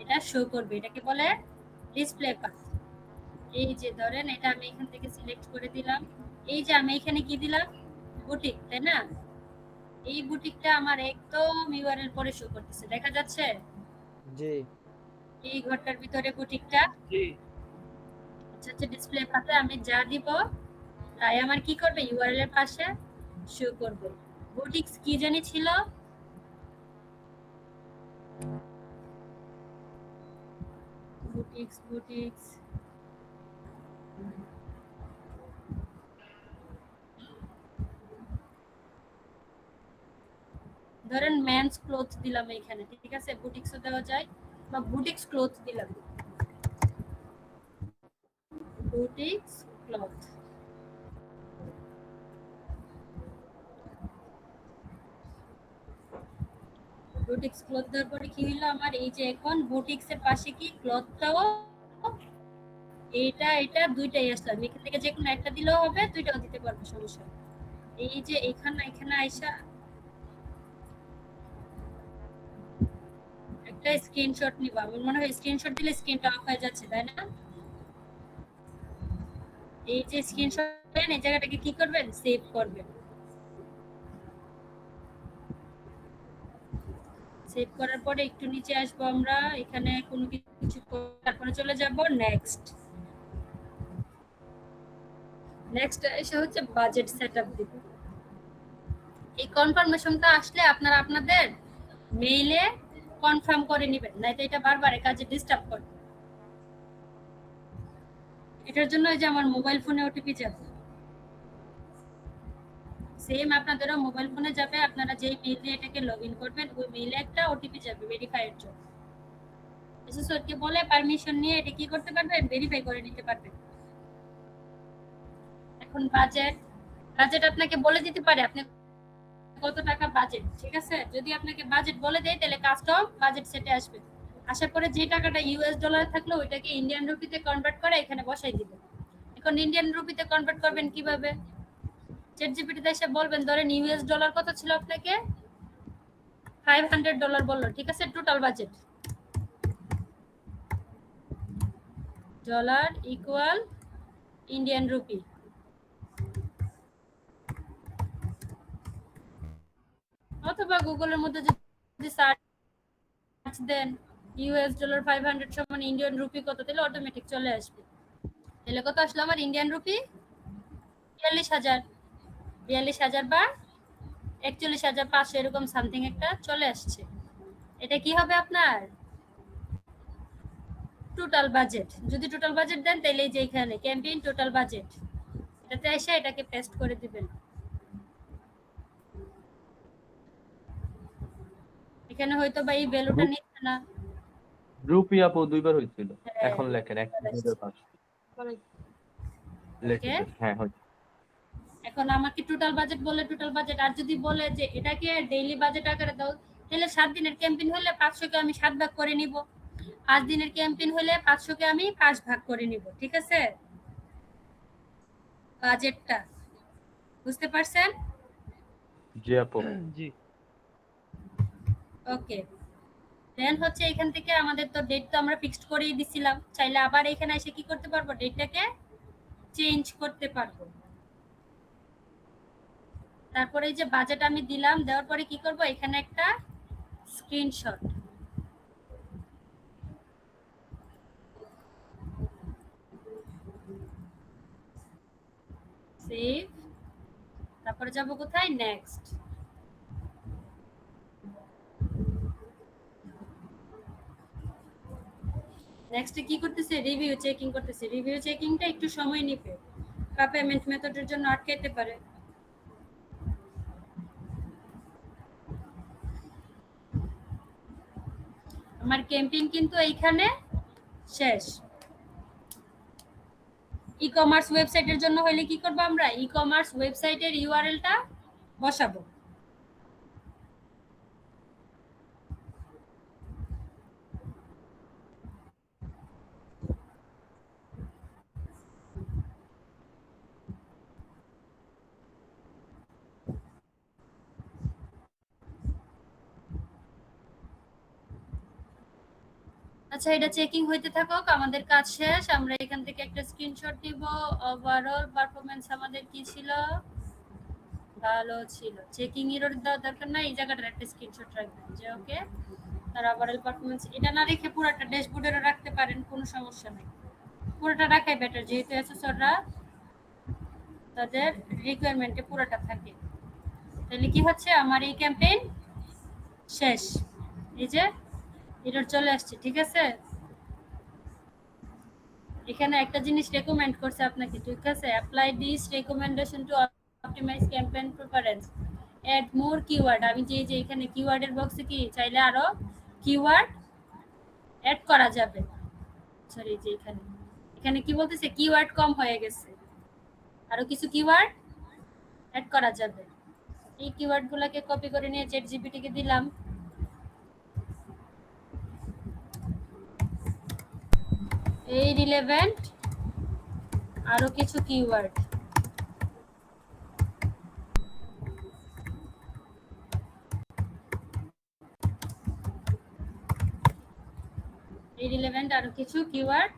এটা শো করবে, এটাকে বলে ডিসপ্লে পাথ। এই যে ধরেন এটা আমি এখান থেকে সিলেক্ট করে দিলাম। এই যে আমি এখানে কি দিলাম, বুটিক, তাই না? এই বুটিকটা আমার একদম ইউআরএল পরে শো করতেছে, দেখা যাচ্ছে? জি এই ঘরটার ভিতরে বুটিকটা। জি আচ্ছা আচ্ছা, ডিসপ্লে পাথে আমি যা দিব তাই আমার কি করবে, ইউআরএল এর পাশে শো করবে। বুটিক্স কি জানি ছিল, বুটিক্স ধরেন মেন্স ক্লোথ দিলাম এখানে, ঠিক আছে, বুটিক্সও দেওয়া যায় বা বুটিক্স ক্লোথ দিলাম, বুটিক্স ক্লথ। বুটিক্স ক্লথ দেওয়ার পরে কি হলো আমার, এই যে এখন বুটিক্স এর পাশে কি ক্লথটাও, এটা দুইটাই আসলাম, এখান থেকে যে কোনো একটা দিলেও হবে, দুইটাও দিতে পারবো, সমস্যা নেই। এই যে এখানে আইসা একটা স্ক্রিনশট নিবা, আমার মনে হয় স্ক্রিনশট দিলে স্ক্রিনটা অফ হয়ে যাচ্ছে, তাই না? এই যে স্ক্রিনশট দেন, এই জায়গাটাকে কি করবেন, সেভ করবেন। সেভ করার পরে একটু নিচে আসবো আমরা, এখানে কোনো কিছু তারপরে চলে যাব নেক্সট। নেক্সট এসে হচ্ছে বাজেট সেটআপ দিব। এই কনফার্মেশনটা আসলে আপনারা আপনাদের মেইলে কনফার্ম করে নেবেন, নাইতো এটা বারবার কাজে ডিস্টার্ব করে। এটার জন্য এই যে আমার মোবাইল ফোনে ওটিপি যাবে, সেম আপনাদেরও মোবাইল ফোনে যাবে, আপনারা যেই মেইল দিয়ে এটাকে লগইন করবেন ওই মেইলে একটা ওটিপি যাবে ভেরিফাইয়ের জন্য। এসএসওরকে বলে পারমিশন নিয়ে এটা কি করতে পারবেন, ভেরিফাই করে নিতে পারবেন। এখন বাজেট আপনাকে বলে দিতে পারে আপনি কত টাকা বাজেট, ঠিক আছে? যদি আপনাকে বাজেট বলে দেয় তাহলে কাস্টম বাজেট সেটে আসবে, আসার পরে যে টাকাটা ইউএস ডলারে থাকলো ওইটাকে ইন্ডিয়ান রুপিতে কনভার্ট করে এখানে বসাই দিবেন। এখন ইন্ডিয়ান রুপিতে কনভার্ট করবেন কিভাবে, চ্যাটজিপিটিতে এসে বলবেন ধরেন ইউএস ডলার কত ছিল, আপনাকে $500 বললো, ঠিক আছে, total budget dollar equal Indian rupee. অথবা গুগলের মধ্যে যদি সার্চ দেন ইউএস ডলার 500 সমান ইন্ডিয়ান রুপি কত, তাহলে অটোমেটিক চলে আসবে। তাহলে কত আসলো আমার ইন্ডিয়ান রুপি, 42,000 বা 41,500 এরকম সামথিং একটা চলে আসছে। এটা কি হবে আপনার টোটাল বাজেট। যদি টোটাল বাজেট দেন তাহলে এই যে এখানে ক্যাম্পেইন টোটাল বাজেট, এটাতে এসে এটাকে পেস্ট করে দিবেন। এখানে হয়তো বা এই ভ্যালুটা নিচ্ছে না, রুপি আপু দুইবার হয়েছিল, এখন লেখেন 1,500 ওকে। হ্যাঁ হয়। এখন আমাকে টোটাল বাজেট বলে টোটাল বাজেট, আর যদি বলে যে এটাকে ডেইলি বাজেট আকারে দাও, তাহলে 7 দিনের ক্যাম্পেইন হলে 500 কে আমি 7 ভাগ করে নিব, 5 দিনের ক্যাম্পেইন হলে 500 কে আমি 5 ভাগ করে নিব, ঠিক আছে? বাজেটটা বুঝতে পারছেন? জি আপু। জি। ওকে, দেন হচ্ছে এখান থেকে আমাদের তো ডেট তো আমরা ফিক্সড করেই দিছিলাম, চাইলে আবার এখানে এসে কি করতে পারবো, ডেটটাকে চেঞ্জ করতে পারবো। তারপরে এই যে বাজেট আমি দিলাম, দেওয়ার পরে কি করব, এখানে একটা স্ক্রিনশট, সেভ, তারপরে যাব কোথায়, নেক্সট। নেক্সট কি করতেছে, রিভিউ চেকিং করতেছে। রিভিউ চেকিংটা একটু সময় নেবে বা পেমেন্ট মেথডের জন্য আটকাইতে পারে। আমার ক্যাম্পেইন কিন্তু এইখানে শেষ। ই কমার্স ওয়েবসাইটের জন্য হলে কি করব, আমরা ই কমার্স ওয়েবসাইটের ইউআরএলটা বসাবো। আচ্ছা, এটা চেকিং হইতে থাকুক, আমাদের কাজ শেষ। আমরা এখান থেকে একটা স্ক্রিনশট নিব। ওভারঅল পারফরম্যান্স আমাদের কি ছিল, ভালো ছিল। চেকিং এরর দেওয়ার দরকার নাই, এই জায়গাটার একটা স্ক্রিনশট রাখবেন যে ওকে। আর ওভারঅল পারফরম্যান্স এটা না রেখে পুরোটা ড্যাশবোর্ডেরও রাখতে পারেন, কোনো সমস্যা নাই, পুরোটা রাখাই বেটার, যেহেতু অ্যাসেসররা তাদের রিকোয়ারমেন্টে পুরোটা থাকে। তাহলে কি হচ্ছে, আমার এই ক্যাম্পেইন শেষ, এই যে এরর চলে আসছে, ঠিক আছে? এখানে একটা জিনিস রেকমেন্ড করছে আপনাকে, ঠিক আছে? Apply this recommendation to optimise campaign preference, add more keyword. আমি যে এখানে কিওয়ার্ডের বক্সে কি চাইলে আরো কিওয়ার্ড অ্যাড করা যাবে। সরি, যে এখানে কি বলতেছে, কিওয়ার্ড কম হয়ে গেছে, আরো কিছু কিওয়ার্ড অ্যাড করা যাবে। এই কিওয়ার্ড গুলাকে কপি করে নিয়ে চ্যাট জিপিটি কে দিলাম। এই রিলেভেন্ট আরো কিছু কিওয়ার্ড, এই রিলেভেন্ট আরো কিছু কিওয়ার্ড।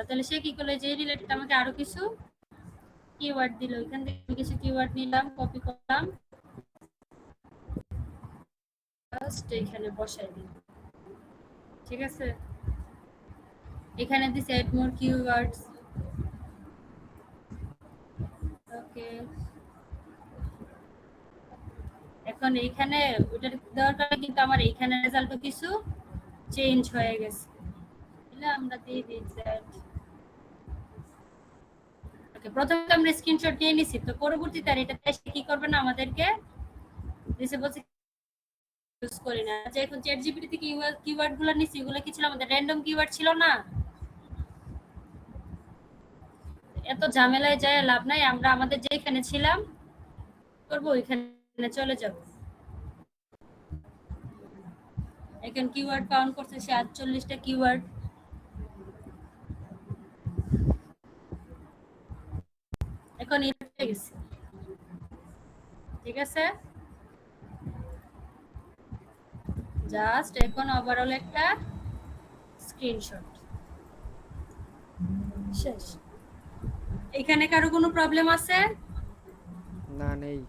তাহলে সে কি করলো, যে রিলেটেড আমাকে আরো কিছু কিওয়ার্ড দিল। এখান থেকে কিছু কিওয়ার্ড নিলাম, কপি করলাম, জাস্ট এখানে বসাই দিই। ঠিক আছে, এখানে দিস অ্যাড মোর কিওয়ার্ডস। ওকে, এখন এইখানে ওটা দেওয়ার কারণে কিন্তু আমার এইখানে রেজাল্টও কিছু চেঞ্জ হয়ে গেছে। তাহলে আমরা দিয়ে দিই দ্যাট। ওকে, প্রথমে তো আমরা স্ক্রিনশট নিয়ে নিছি, তো পরবর্তীতে আর এটা এসে কি করবে না, আমাদেরকে দিছে বলছে ইউজ করি না। যে এখন চ্যাট জিপিটি থেকে কিওয়ার্ড গুলো নিছি, এগুলো কি ছিল আমাদের র্যান্ডম কিওয়ার্ড ছিল না? এত ঝামেলায় যায় লাভ নাই, আমরা আমাদের যেখানে ছিলাম করব ওইখানে চলে যাব। এখন কিওয়ার্ড কাউন্ট করছে সে 48টা কিওয়ার্ড। এখন হয়ে গেছে, ঠিক আছে? জাস্ট এখন ওভারঅল একটা স্ক্রিনশট শেষ। এখানে কারো কোনো প্রবলেম আছে? না, নেই।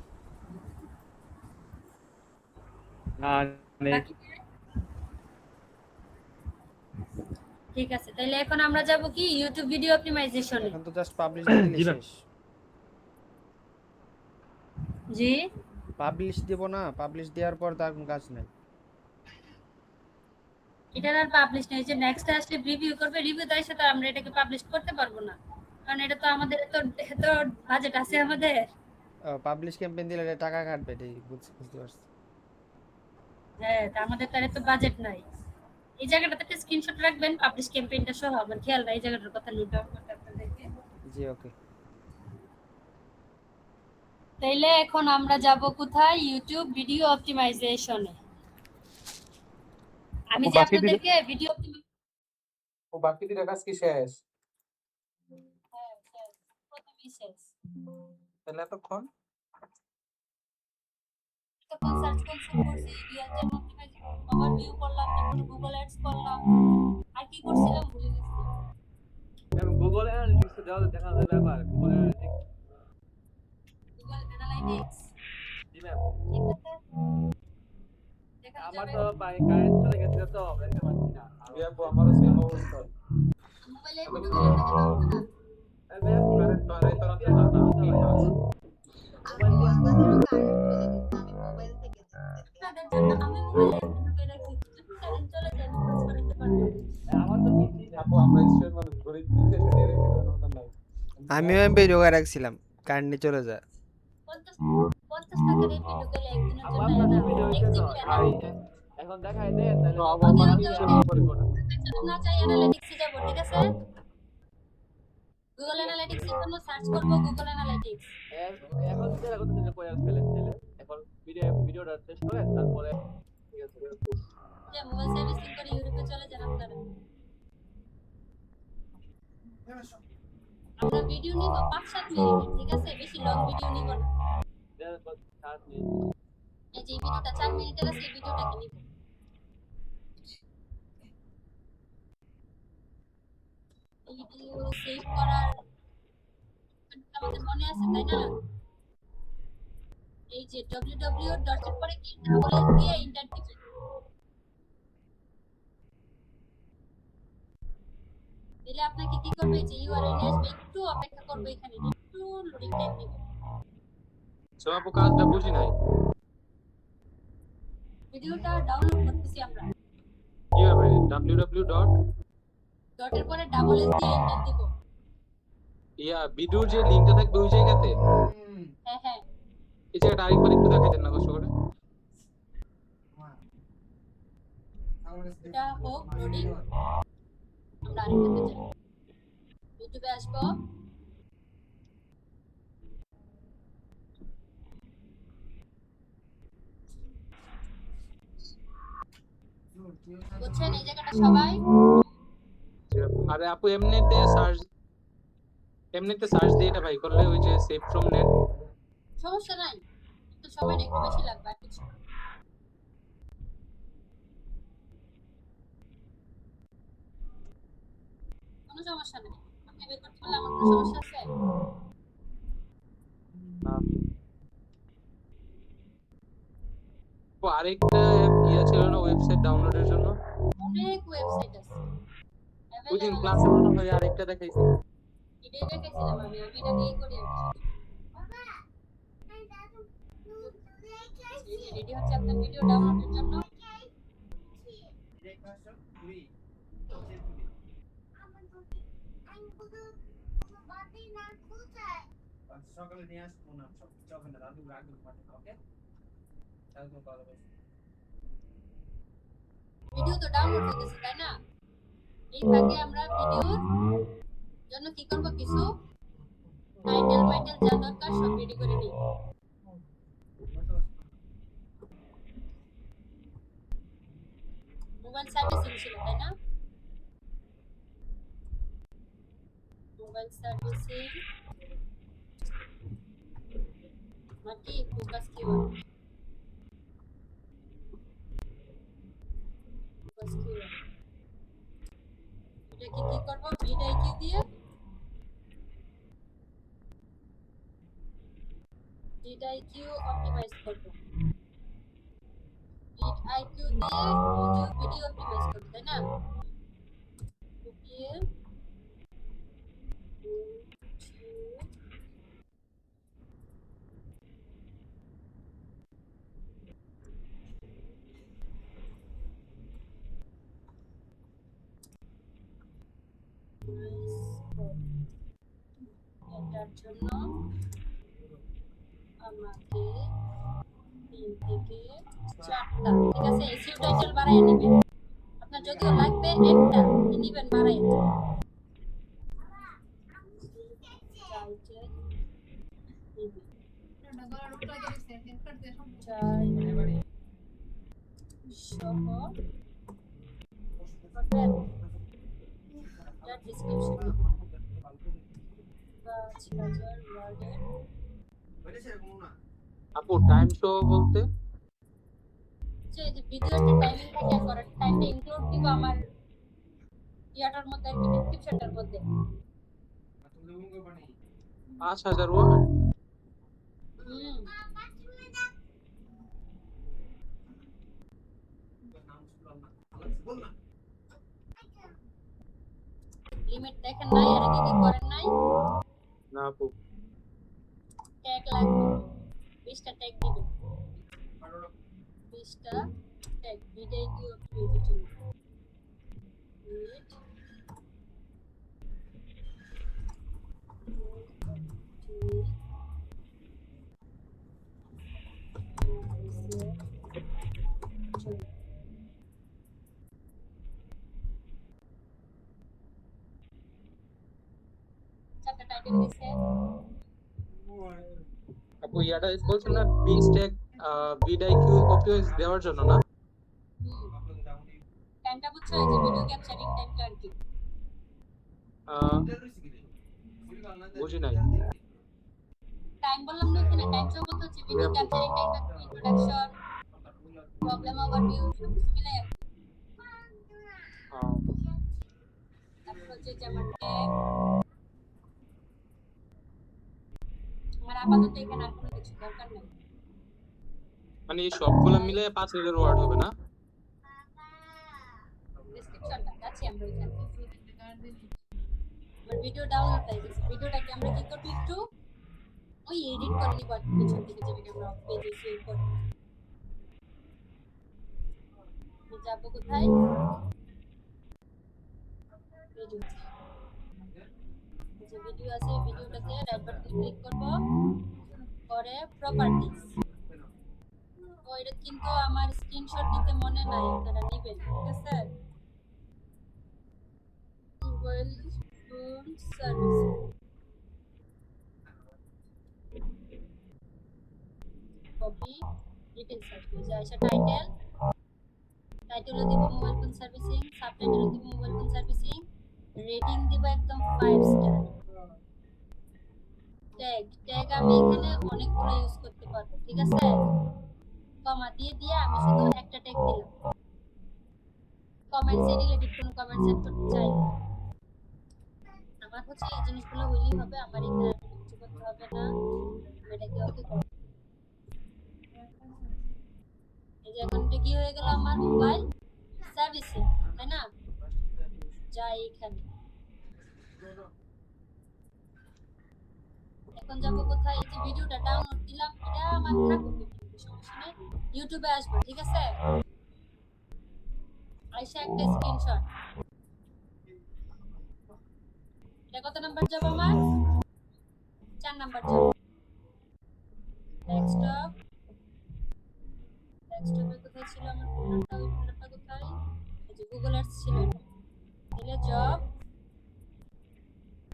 ঠিক আছে, তাহলে এখন আমরা যাব কি ইউটিউব ভিডিও অপটিমাইজেশনে। এখন তো জাস্ট পাবলিশ দিলেই জি ম্যাম। শেষ। জি, পাবলিশ দেব না, পাবলিশ দেওয়ার পর তার কোনো কাজ নাই। এটার আর পাবলিশ নেই, যে নেক্সট আসলে রিভিউ করবে, রিভিউ দেওয়ার সাথে আমরা এটাকে পাবলিশ করতে পারবো না, কারণ এটা তো আমাদের তো বাজেট আছে আমাদের। পাবলিশ ক্যাম্পেইন দিলে এটা টাকা কাটবে, এটাই বুঝতে পারছি। হ্যাঁ, তা আমাদের তার তো বাজেট নাই। এই জায়গাটাতে একটা স্ক্রিনশট রাখবেন পাবলিশ ক্যাম্পেইনটা সহ, আমার খেয়াল নাই এই জায়গাটার কথা নোট ডাউন করতে আপনাদেরকে। জি, ওকে। তাইলে এখন আমরা যাব কোথায়, ইউটিউব ভিডিও অপটিমাইজেশনে। আমি যে আপনাদেরকে ভিডিও ও বাকি দিনের কাজ কি শেষ? প্রথমেই শেষ। তাহলে এতক্ষণ তখন সার্চ কনসোল করছি, রিয়েল টাইম অপটিমাইজেশন ওভারভিউ করলাম, তারপর গুগল অ্যাডস করলাম, আর কি করছিলাম ভুলে গেছি। গুগল অ্যানালিটিক্স দাও, দেখা যাবে ব্যাপার গুগল অ্যানালিটিক্স। গুগল অ্যানালাইটিক্স, জি ম্যাম। ঠিক আছে, দেখা আমার যাবে। তো বাই কারেন্ট চলে গেছে তো দেখতে পাচ্ছি না। আমি আপু আমারও সেম অবস্থা। মোবাইলে ভিডিও গুলো দেখা যাবে না। ম্যাম কারেন্ট তো নাই তো রাতে না। তাদের জন্য আমি মোবাইলে ঢুকে রাখছি, কারেন্ট চলে যায় কাজ করতে পারবো। আমার তো পিসি আপু আমরা স্টুডেন্ট মানুষ, গরিব দিতে সেটা রেখে দেওয়ার মতন নাই। আমিও ভিডিও করে রাখছিলাম, কারেন্ট নিয়ে চলে যায়। 50 টাকার এই ভিডিও গেলে একদিনের আমার জন্য পাশে না, ভিডিও এক হইছে তো জিবি ভাই এখন দেখাই দে তাহলে আমার ওকে, মানে ওকে, কিসের ওকে। উপরে করে? না চাই অ্যানালিটিক্সে যাব, ঠিক আছে? গুগল অ্যানালিটিক্সে জন্য সার্চ করব গুগল অ্যানালিটিক্স। এখন যেটা করতে দিলে পরে ফেলেন এখন ভিডিওটা শেষ করে তারপরে ঠিক আছে। যে মোবাইল সার্ভিসিং করে ইউরোপে চলে যান আপনারা। আমরা ভিডিও নিব 5-7 মিনিট, ঠিক আছে? বেশি লং ভিডিও নিব না। এই যে ভিডিওটা 4 মিনিটের আছে, এই ভিডিওটাকে নিব। এই ভিডিও সেভ করার আমাদের মনে আছে, তাই না? এই যে www ডটের পরে কি ডাবল এস দিয়ে ইন্টার দিবেন। দিলে আপনাকে কি করবে, যে ইউআরএল আসবে, একটু অপেক্ষা করবে, এখানে একটু লোডিং টাইম নেবে। সো আপু কাজটা বুঝি নাই। ভিডিওটা ডাউনলোড করতেছি আমরা। কিভাবে? www. ডটের পরে ডাবল এস দিয়ে এন্টার দিব। ইয়া ভিডিওর যে লিংকটা থাকবে ওই জায়গাতে হ্যাঁ হ্যাঁ, এই জায়গাটা আরেকবার একটু দেখাই দেন না কষ্ট করে। এটা হোক লোডিং। আমরা আরেকটাতে যাই, ইউটিউবে আসবো। বুঝছেন এই জায়গাটা সবাই? আরে আপু এমনিতে সার্চ দিয়ে এটা ভাই করলে ওই যে সেভ ফ্রম নেট। সমস্যা নাই, তো সময়টা একটু বেশি লাগবে আর কিছু না। কোনো সমস্যা নেই, আপনি বের করতে পারলে আমার কোনো সমস্যা আছে? ও আরেকটা ইয়া ছিল না ওয়েবসাইট ডাউনলোডের জন্য? অনেক ওয়েবসাইট আছে, ওই দিন অ্যাভেলেবল ক্লাসে আছে। মনে হয় আরেকটা দেখাইছি। এটাই দেখাইছিলাম আমি, আমি এটা দিয়েই করি আর কিছু। রেডি হচ্ছে আপনার ভিডিও ডাউনলোডের জন্য। সকালে নিয়ে আসবো না সব কিছু ওখানে রাখবো ওকে তাহলে ভালো হবে। ভিডিও তো ডাউনলোড হইতেছে তাই না? এই ফাঁকে আমরা ভিডিওর জন্য কি করব, কিছু টাইটেল মাইটেল যা দরকার সব রেডি করে নিই। মোবাইল সার্ভিসিং ছিল তাই না? মোবাইল সার্ভিসিং নাকি ফোকাস কিওয়ার্ড? ফোকাস কিওয়ার্ড এটা কি করব, ভিডিআইকিউ দিয়ে ভিডিআইকিউ অপটিমাইজ করব। ভিডিআইকিউ দিয়ে ইউটিউব ভিডিও অপটিমাইজ করব তাই না? ভিডিও এটার জন্য আমাকে 3 থেকে 4টা, ঠিক আছে, এসইও টাইটেল বাড়ায় নেবেন। আপনার যদিও লাগবে একটা কি নেবেন বাড়ায় টাইটেল ডিসক্রিপশন 5000 ওয়ার্ডের। আপু টাইম শো বলতে যে ভিডিওর যে টাইমিং থাকে করার টাইমটা ইনক্লুড দিব আমার ইয়াটার মধ্যে আর কি ডেসক্রিপশনটার মধ্যে। 5000 ওয়ার্ড? হুম, লিমিট দেখেন নাই আর কি করেন নাই? না আপু ট্যাগ লাগবে, 20টা ট্যাগ দিবেন, 20টা ট্যাগ ভিডিআইকিউ অপটিমাইজের জন্য। চারটা টাইটেল দিছে। আপু ইয়াটা বলছেন না বিস্টেক ভিডিআইকিউ অপটিমাইজ দেওয়ার জন্য না? টাইমটা বুঝছো, এই যে ভিডিও ক্যাপচারিং টাইমটা আর কি। বুঝি নাই। টাইম বললাম না এখানে, টাইম শো বলতে হচ্ছে ভিডিও ক্যাপচারিং টাইমটা, ইন্ট্রোডাকশন, প্রবলেম ওভারভিউ সব কিছু মিলে আর কি। তারপর হচ্ছে যে আমার ট্যাগ, আমার আপাতত এখানে আর কোনো কিছু দরকার নেই। মানে এই সবগুলো মিলে 5000 ওয়ার্ড হবে না? ডেসক্রিপশনটা যাচ্ছি আমরা ওইখানে। আমার ভিডিও ডাউনলোড হয়ে গেছে, ভিডিওটাকে আমরা কি করব, একটু ওই এডিট করে নিব আর কি, পিছন থেকে যেভাবে আমরা পেজে সেভ করব। যাবো কোথায়, ভিডিও যে ভিডিও আছে ভিডিওটাতে রাইট বাটন ক্লিক করব পরে প্রপার্টিজ তো এটা কিন্তু আমার স্ক্রিনশট নিতে মনে নাই আপনারা নেবেন ঠিক আছে mobile phone service copy detail search করে যায় সেটা টাইটেল দিব মোবাইল ফোন সার্ভিসিং সাবটাইটেল দিব মোবাইল ফোন সার্ভিসিং রেটিং দিব একদম 5 স্টার ট্যাগ আমি এখানে অনেকগুলো ইউজ করতে পারবো ঠিক আছে কমা দিয়ে আমি শুধু একটা ট্যাগ দিলাম কমেন্টস এর রিলেটেড কোনো কমেন্টস এড করতে চাই আমার হচ্ছে এই জিনিসগুলো হইলেই হবে আমার এখানে কিছু করতে হবে না এটাকে ওকে করব এই যে এখন কি হয়ে গেল আমার মোবাইল সার্ভিসিং তাই না যাই এখানে এখন যাব কোথায় এই যে ভিডিওটা ডাউনলোড দিলাম এটা আমার থাকুক সমস্যা নেই ইউটিউবে আসবে ঠিক আছে আইসা একটা স্ক্রিনশট এটা কত নাম্বার যাব আমার 4 নাম্বার যাব ডেস্কটপে কোথায় ছিল আমার ফোল্ডারটা ওই ফোল্ডারটা কোথায় এই যে গুগল অ্যাডস ছিল তাহলে জব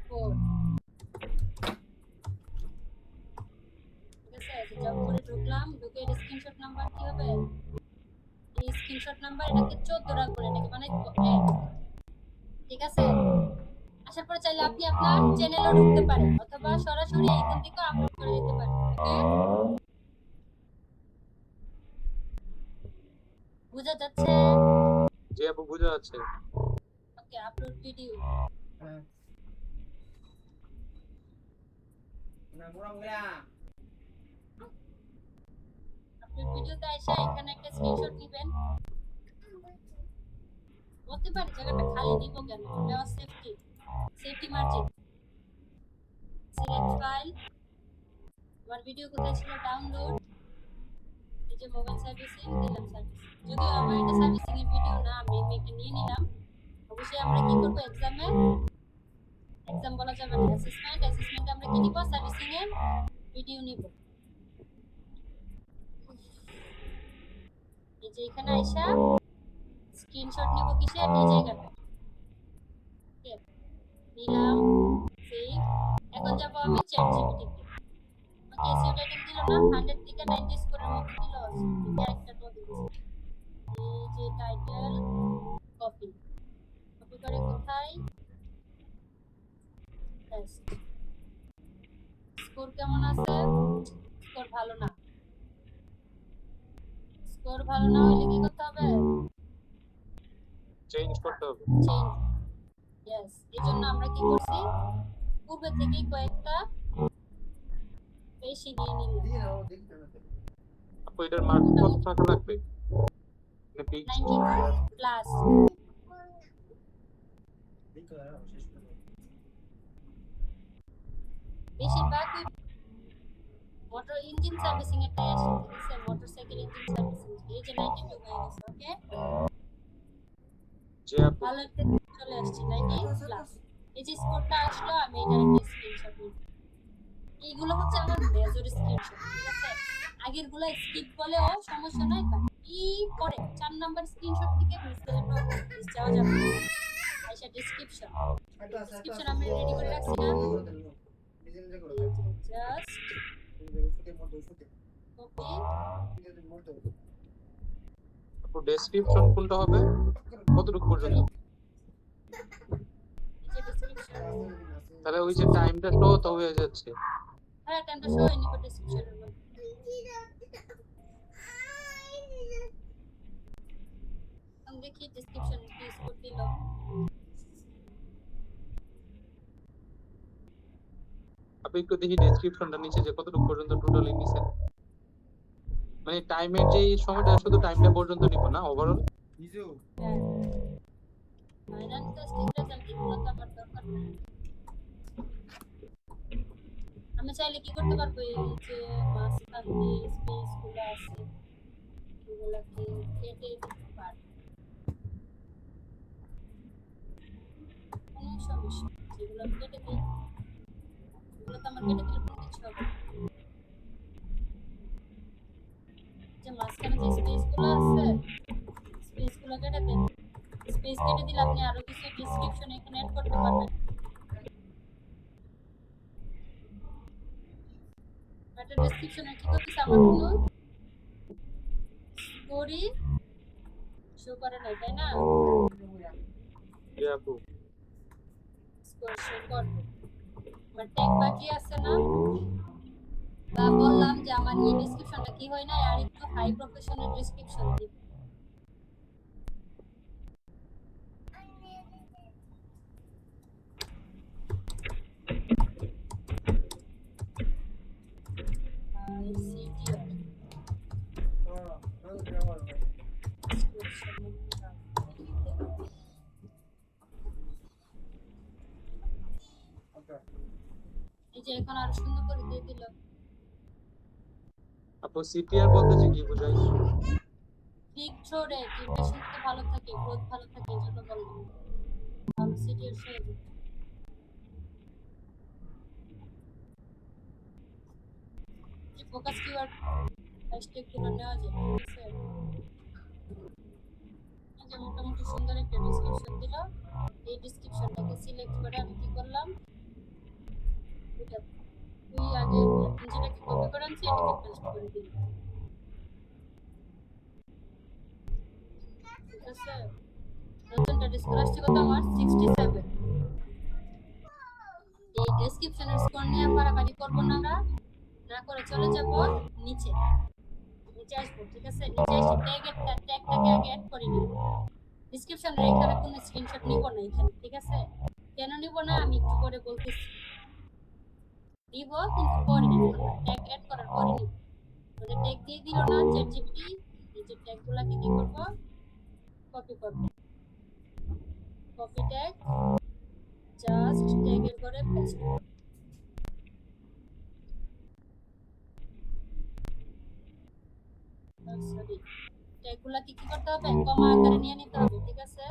4 জব করে ঢুকলাম ঢুকে স্ক্রিনশট নাম্বার কি হবে এই স্ক্রিনশট নাম্বার এটাকে 14 রাখবেন এটাকে মানে ঠিক আছে আসার পরে চাইলে আপনি আপনার চ্যানেলও ঢুকতে পারেন অথবা সরাসরি এখান থেকে আপলোড করে দিতে পারেন ওকে বুঝা যাচ্ছে জি আপু বুঝা যাচ্ছে ওকে আপলোড ভিডিও না মোরা মোরা আপলোড ভিডিওতে এসে এখানে একটা স্ক্রিনশট নেবেন বলতে পারি জায়গাটা খালি দিব কেন দেওয়া সেফটি মার্জিন সিলেক্ট ফাইল আমার ভিডিও কোথায় ছিল ডাউনলোড এই যে মোবাইল সার্ভিসিং দিলাম সার্ভিস যদিও আমার এটা সার্ভিসিং এর ভিডিও না আমি এটা নিয়ে নিলাম অবশ্যই আমরা কি করব এক্সাম বলা যাবে না অ্যাসেসমেন্ট আমরা কি নিব সার্ভিসিং এর ভিডিও নিব এই যে এখানে আইসা স্ক্রিনশট নেব কিসের এই জায়গাটা ওকে নিলাম সেভ এখন যাব আমি চ্যাট জিপিটি তে ওকে এসইও টাইটেল দিলাম না 100 থেকে 90 স্কোরের মধ্যে দিল ক্যারেক্টার তো দিচ্ছি এই যে টাইটেল কপি করে কোথায় টেক্সট স্কোর কেমন আছে স্কোর ভালো না হলে কি করতে হবে চেঞ্জ করতে হবে চেঞ্জ यस এজন্য আমরা কি করছি পূর্বে থেকেই কয়েকটা বেশি নিয়ে নিলাম দিয়ে নাও দেখতে না আপু এটার মার্ক কত টাকা লাগবে 90 প্লাস দেখো শেষ করো বেশিরভাগ মোটর ইঞ্জিন সার্ভিসিং এর টায়ার ঠিক আছে মোটরসাইকেল ইঞ্জিন সার্ভিসিং এই যে 92 হয়ে গেছে ওকে জি আপু ভালো একটা চলে আসছে 90 প্লাস এই যে স্কোরটা আসলো আমি এটার একটা স্ক্রিনশট নিব এইগুলো হচ্ছে আমার মেজর স্ক্রিনশট ঠিক আছে আগের গুলো স্কিপ করলেও সমস্যা নাই এই পরে 4 নাম্বার স্ক্রিনশট থেকে মিস যাওয়া যাবে আইসা ডেসক্রিপশন আমি রেডি করে রাখছি না নিজে নিজে করো জাস্ট ফুটে মতো ফুটে কপি নিজে মতো আপু ডেসক্রিপশন কোনটা হবে কতটুকু পর্যন্ত এই যে ডেসক্রিপশন তাহলে ওই যে টাইমটা শো তো হয়ে যাচ্ছে হ্যাঁ টাইমটা শো হয়নি বাট ডেসক্রিপশনের মধ্যে আমি দেখি ডেসক্রিপশন কি স্কোর দিল আপনি একটু দেখি ডেসক্রিপশনটা নিচে যে কতটুকু পর্যন্ত টোটালি নিছেন মানে টাইমের যে সময়টা শুধু টাইমটা পর্যন্ত নিব না ওভারঅল নিজেও ফাইনাল টেস্টিং রেজাল্ট এগুলো তো আমার দরকার নেই আমি চাইলে কি করতে পারবো এই যে মাঝখানে স্পেস গুলো আছে এগুলোকে কেটে দিতে পারবো কোনো এগুলো আমি কেটে দিই। এগুলো তো আমার কেটে দিলে কোনো কিছু হবে না। যে মাঝখানে যে স্পেসগুলো আছে স্পেসগুলো কেটে দেন। স্পেস কেটে দিলে আপনি আরো কিছু ডেসক্রিপশন এখানে অ্যাড করতে পারবেন। একটা ডেসক্রিপশনে কি করতেছে আমার কোনো স্টোরি শো করে নাই, তাই না? জি আপু স্টোরি শো করবে। আমার ট্যাগ বাকি আছে না? তা বললাম যে আমার এই ডেসক্রিপশনটা কি হয় না, আর একটু হাই প্রফেশনাল ডেসক্রিপশন দিব। এই যে এখন আরো সুন্দর করে দিয়ে দিলাম। আপু সিটিআর বলতে যে কি বোঝায়? ক্লিক ছড়ে জেনারেশন তো ভালো থাকে, গ্রোথ ভালো থাকে, এই জন্য বললাম ভালো সিটির শেয়ার দিতে। যে ফোকাস কিওয়ার্ড হ্যাশট্যাগ গুলো নেওয়া যায়, ঠিক আছে? এই যে মোটামুটি সুন্দর একটা ডেসক্রিপশন দিল। এই ডেসক্রিপশনটাকে সিলেক্ট করে আমি কি করলাম, এটা তুই আগে আপনি যেটাকে কপি করে আনছি এটাকে পেস্ট করে দিলাম, ঠিক আছে? নতুনটা ডিসপ্লে আসছে কত আমার 67। এই ডেসক্রিপশনের স্কোর নিয়ে পারাপারি করবো না আমরা, না করে চলে যাব নিচে। নিচে আসবো, ঠিক আছে? নিচে এসে ট্যাগটাকে আগে অ্যাড করে নিব। ডেসক্রিপশনের এখানে কোনো স্ক্রিনশট নিব না এখানে, ঠিক আছে? কেন নিব না আমি একটু পরে বলতেছি। নিব কিন্তু পরে নিব, ট্যাগ অ্যাড করার পরে নিব। মানে ট্যাগ দিয়ে দিল না চ্যাটজিপিটি, এই যে ট্যাগগুলোকে কি করব, কপি করব। কপি ট্যাগ জাস্ট ট্যাগের করে পেস্ট করব। সরি, ট্যাগগুলোকে কি করতে হবে, কমা আকারে নিয়ে নিতে হবে, ঠিক আছে?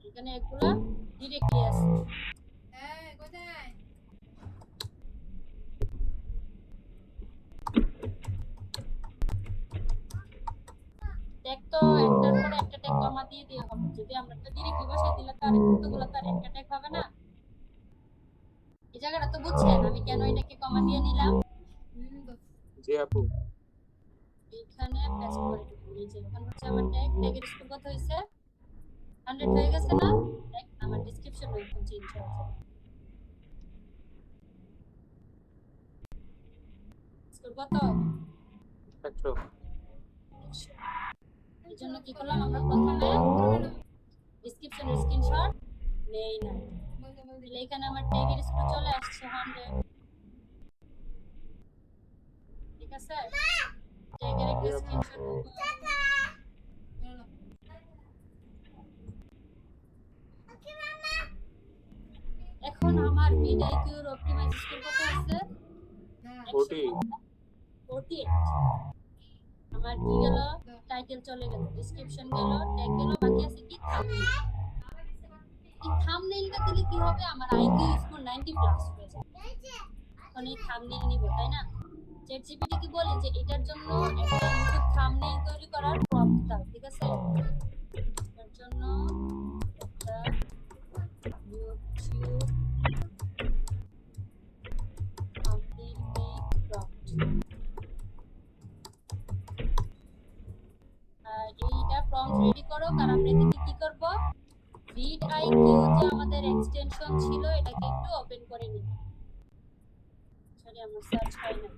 এখানে এগুলা ডিরেক্টলি আছে। ট্যাগ তো একটার পরে একটা ট্যাগ কমা দিয়ে দিয়ে হবে। যদি আমরা তো ডিরেক্টলি বসাই দিলে তার কতগুলো তার একটা ট্যাগ হবে না। এই জায়গাটা তো বুঝছেন আমি কেন এটাকে কমা দিয়ে নিলাম। জি আপু এখানে পেস্ট করে দিলাম। এই যে এখন হচ্ছে আমার ট্যাগের স্কোর কত হয়েছে, 100 হয়ে গেছে না? ট্যাগ আমার ডেসক্রিপশন এখন চেঞ্জ হয়ে যাবে। স্কোর কত? 100। এই জন্য কি করলাম আমরা প্রথমে ডেসক্রিপশনের স্ক্রিনশট নেই না, তাহলে এখানে আমার ট্যাগের স্কোর চলে আসছে 100, ঠিক আছে? ট্যাগের একটা স্ক্রিনশট এখন আমার ভিডিওর অপটিমাইজ স্কোর কত আছে? 48। আমার কি গেল, টাইটেল চলে গেল, ডেসক্রিপশন গেল, ট্যাগ গেল, বাকি আছে কি থাম্বনেল। এই থাম্বনেলটা দিলে কি হবে, আমার আইকিউ স্কোর 90 প্লাস হয়ে যাবে। এখন এই থাম্বনেল নিব, তাই না? চ্যাটজিপিটি কি বলে যে এটার জন্য একটা ইউটিউব থাম্বনেল তৈরি করার প্রম্পট দাও, ঠিক আছে? এর জন্য একটা ইউটিউব থাম্বনেল মেক প্রম্পট। আর এইটা প্রম্পট রেডি করো, কারণ আমরা এদিকে কি করব, রিড আইকিউ যে আমাদের এক্সটেনশন ছিল এটাকে একটু ওপেন করে নিব। সরি আমার সার্চ হয় না।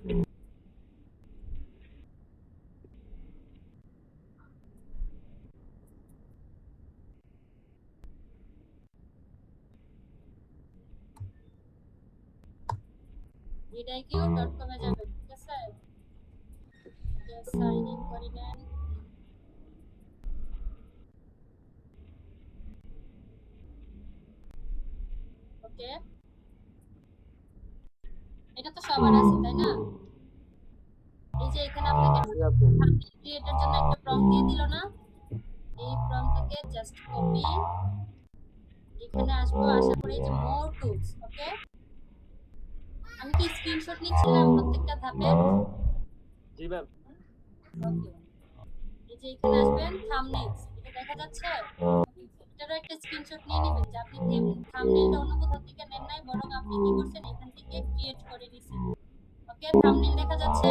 readiq.com এ যাবেন, ঠিক আছে? সাইন ইন করে নেন। ওকে, এটা তো সবার আছে তাই না? এই যে এখানে আপনাকে ক্রিয়েটের জন্য একটা প্রম্পট দিয়ে দিল না, এই প্রম্পটটাকে জাস্ট কপি এখানে আসবো, আসার পরে এই যে মোর টুলস, ওকে? আমি কি স্ক্রিনশট নিচ্ছিলাম প্রত্যেকটা ধাপে? জি ম্যাম। ওকে, এই যে এখানে আসবেন থাম্বনেইলস, এটা দেখা যাচ্ছে? এটারও একটা স্ক্রিনশট নিয়ে নেবেন যে আপনি থাম্বনেইলটা অন্য কোথাও থেকে নেন নাই, বরং আপনি কি করছেন এখান থেকে ক্রিয়েট করে নিছেন। ওকে, থাম্বনেইল দেখা যাচ্ছে?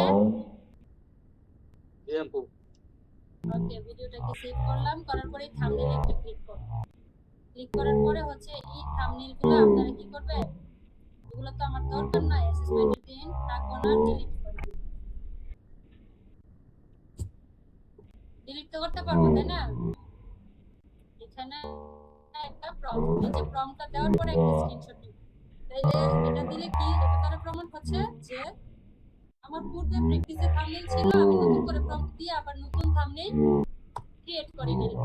জি আপু। ওকে, ভিডিওটাকে সেভ করলাম, করার পরে থাম্বনেইলে একটা ক্লিক করব। ক্লিক করার পরে হচ্ছে এই থাম্বনেইলগুলো আপনারা কি করবেন, এগুলো তো আমার দরকার নাই, অ্যাসেসমেন্টের দিন থাকবো না, ডিলিট করে দিন। ডিলিট তো করতে পারবো, তাই না? এখানে একটা প্রম্পট, এই যে প্রম্পটটা দেওয়ার পরে একটা স্ক্রিনশট নিব। তাইলে এটা দিলে কি, এটা দ্বারা প্রমাণ হচ্ছে যে আমার পূর্বে প্র্যাকটিসে থাম্বনেইল ছিল, আমি নতুন করে প্রম্পট দিয়ে আবার নতুন থাম্বনেইল ক্রিয়েট করে নিলাম।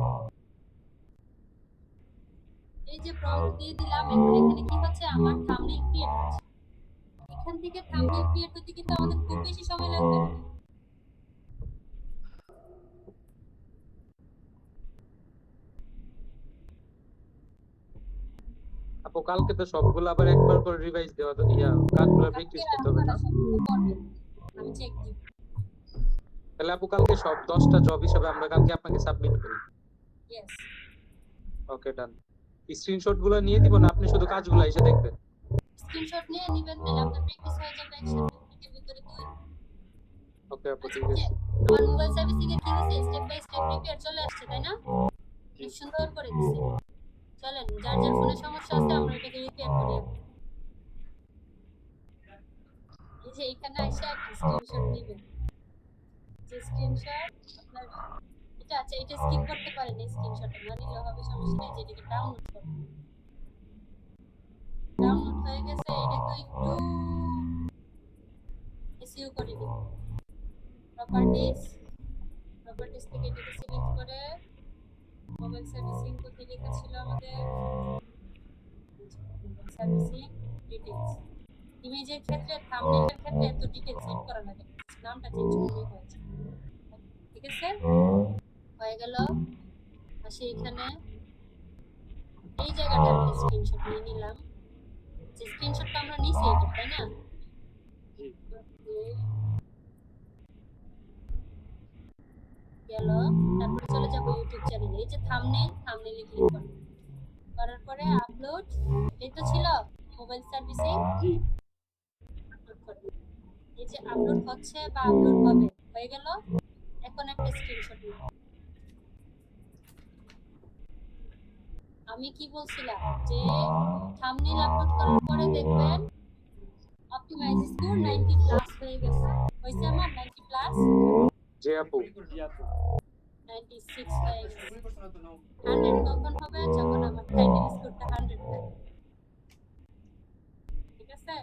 এই যে প্রম্পট দিয়ে দিলাম, এখন এখানে কি হচ্ছে, আমার থাম্বনেইল ক্রিয়েট হচ্ছে। এখান থেকে থাম্বনেইল ক্রিয়েট হতে কিন্তু আমাদের খুব বেশি সময় লাগবে না। আপু কালকে তো সবগুলো আবার একবার করে রিভাইজ দেওয়া তো কাজগুলো আজকে প্র্যাকটিস করতে হবে না? আপনারা সবগুলো করবেন, আমি চেক দিব। তাহলে আপু কালকে সব 10টা জব হিসাবে আমরা কালকে আপনাকে সাবমিট করি। ইয়েস, ওকে ডান। স্ক্রিনশট গুলো নিয়ে দিব না, আপনি শুধু কাজগুলো এসে দেখবেন? স্ক্রিনশট নিয়ে নিবেন, তাহলে আপনার প্র্যাকটিস হয়ে যাবে একসাথে, এর ভিতরে দুই। ওকে আপু আচ্ছা, ঠিক আছে। আমার মোবাইল সার্ভিসিং এ কি হচ্ছে, স্টেপ বাই স্টেপ প্রিপেয়ার চলে আসছে, তাই না? জি। খুব সুন্দর করে দিছে। চলেন, যার যার ফোনে সমস্যা আছে আমরা এটাকে রিপেয়ার করি। এই যে এখানে এসে একটা স্ক্রিনশট নেবেন, যে স্ক্রিনশট আপনার এটা আছে, এটা স্কিপ করতে পারেন, এই স্ক্রিনশটটা না নিলেও হবে, সমস্যা নেই। যেটাকে ডাউনলোড করুন, ডাউনলোড হয়ে গেছে, এটাকে একটু এসইউ করে দিন। প্রপার্টিজ থেকে এটাকে সিলেক্ট করে মোবাইল সার্ভিসিং কোথায় লেখা ছিল আমাদের, সার্ভিসিং ডিটেইলস। ইমেজের ক্ষেত্রে, থাম্বনেইলের ক্ষেত্রে এত ডিটেইল সেট করা লাগে না, নামটা চেঞ্জ করলেই হয়েছে। ঠিক আছে, হয়ে গেল। আসি এখানে, এই জায়গাটা একটা স্ক্রিনশট নিয়ে নিলাম, যে স্ক্রিনশটটা আমরা নিছি এটা, তাই না? জি। গেল, তারপরে চলে যাব ইউটিউব চ্যানেলে। এই যে থাম্বনেইলে ক্লিক করব, করার পরে আপলোড, এই তো ছিল মোবাইল সার্ভিসিং, জি। আপলোড করব। এই যে আপলোড হচ্ছে বা আপলোড হবে, হয়ে গেল। এখন একটা স্ক্রিনশট নিব। আমি কি বলছিলাম যে থাম্বনেইল আপলোড করার পরে দেখবেন অপটিমাইজ স্কোর 90 প্লাস হয়ে গেছে, হইছে আমার 90 প্লাস, জি আপু। জি আপু। 96 হয়ে গেছে। 100 কখন হবে, যখন আমার টাইটেল স্কোরটা 100 থাকে। ঠিক আছে,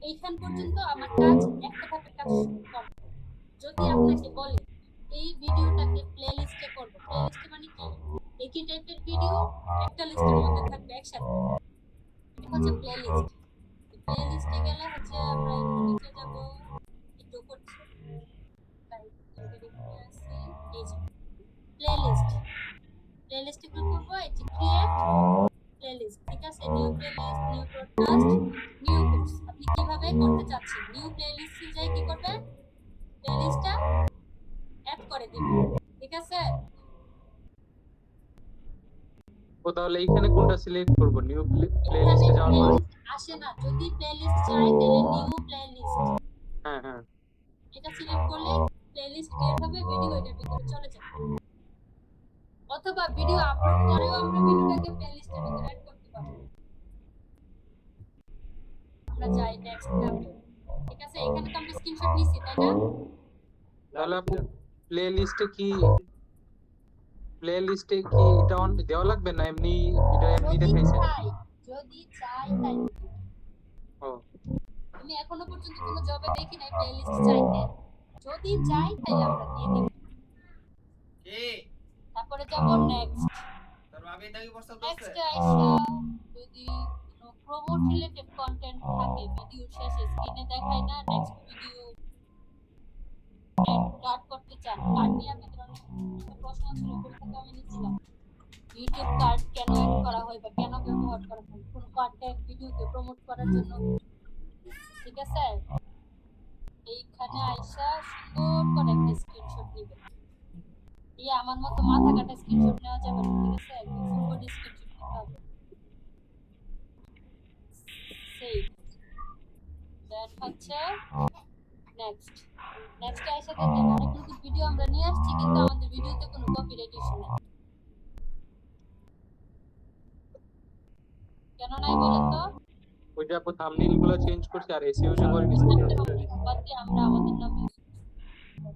এইখান পর্যন্ত আমার কাজ, একটা ধাপের কাজ কম। যদি আপনাকে বলে এই ভিডিওটাকে প্লেলিস্টে করব, প্লেলিস্টে মানে কি, একই টাইপের ভিডিও একটা লিস্টের মধ্যে থাকবে একসাথে, এটা হচ্ছে প্লেলিস্ট। প্লেলিস্টে গেলে হচ্ছে আমরা একটু নিচে যাব, একটু করছি তাই দেখতে আসি, এই যে প্লেলিস্টে ক্লিক করব, এই যে ক্রিয়েট প্লেলিস্ট। ঠিক আছে, new playlist, new broadcast, new course, আপনি কিভাবে করতে চাচ্ছেন। নিউ প্লেলিস্টে যাই কি করবেন, প্লেলিস্টটা অ্যাড করে দিবেন। ঠিক আছে, ও তাহলে এইখানে কোনটা সিলেক্ট করব, নিউ এখানে প্লেলিস্টে যাওয়ার পরে? প্লেলিস্ট আসে না, যদি প্লেলিস্ট চাই তাহলে নিউ প্লেলিস্ট হ্যাঁ হ্যাঁ। এটা সিলেক্ট করলে প্লেলিস্ট ক্রিয়েট হবে, ভিডিও এটার ভিতরে চলে যাবে। অথবা ভিডিও আপলোড করেও আমরা ভিডিওটাকে প্লেলিস্টের ভিতরে অ্যাড করতে পারবো। আমরা যাই নেক্সট ধাপে। ঠিক আছে, এখানে তো আমরা স্ক্রিনশট নিছি, তাই না? তাহলে আপু প্লেলিস্টে কি এটা অন দেওয়া লাগবে না, এমনি এটা এমনি দেখাইছে? যদি চাই তাই। ও আমি এখনো পর্যন্ত কোনো জবে দেখি নাই প্লেলিস্ট চাইতে, যদি চাই তাহলে আমরা দিয়ে দিব। কি তারপরে যাব নেক্সট। তোর ভাবি এটা কি প্রস্তাব করছে? নেক্সট আইসা যদি কোনো প্রমোট রিলেটেড কন্টেন্ট থাকে, ভিডিও শেষে স্ক্রিনে দেখায় না, নেক্সট ভিডিও কাট করতে চান, কাট নিয়ে আপনাদের অনেক প্রশ্ন ছিল, পরীক্ষাতে আমি নিয়েছিলাম। ইউটিউব কার্ড কেন অ্যাড করা হয় বা কেন ব্যবহার করা হয়, কোন কার্ডটা ভিডিওকে প্রমোট করার জন্য। ঠিক আছে, এইখানে আইসা সুন্দর করে একটা স্ক্রিনশট নিবে। এই আমার মতো মাথা কাটা স্ক্রিনশট নেওয়া যাবে না, ঠিক আছে, একদম সুন্দর স্ক্রিনশট নিতে হবে। সেই দেন হচ্ছে নেক্সট আইসা দেখেন আরেক নতুন ভিডিও আমরা নিয়ে আসছি, কিন্তু আমাদের ভিডিওতে কোনো কপিরাইট ইস্যু নেই। কেন নাই বলেন তো? ওইটা আপু থাম্বনেইল গুলো চেঞ্জ করছে আর এসইও যে করে নিছে। বাদ দিয়ে আমরা আমাদের নাম ইউজ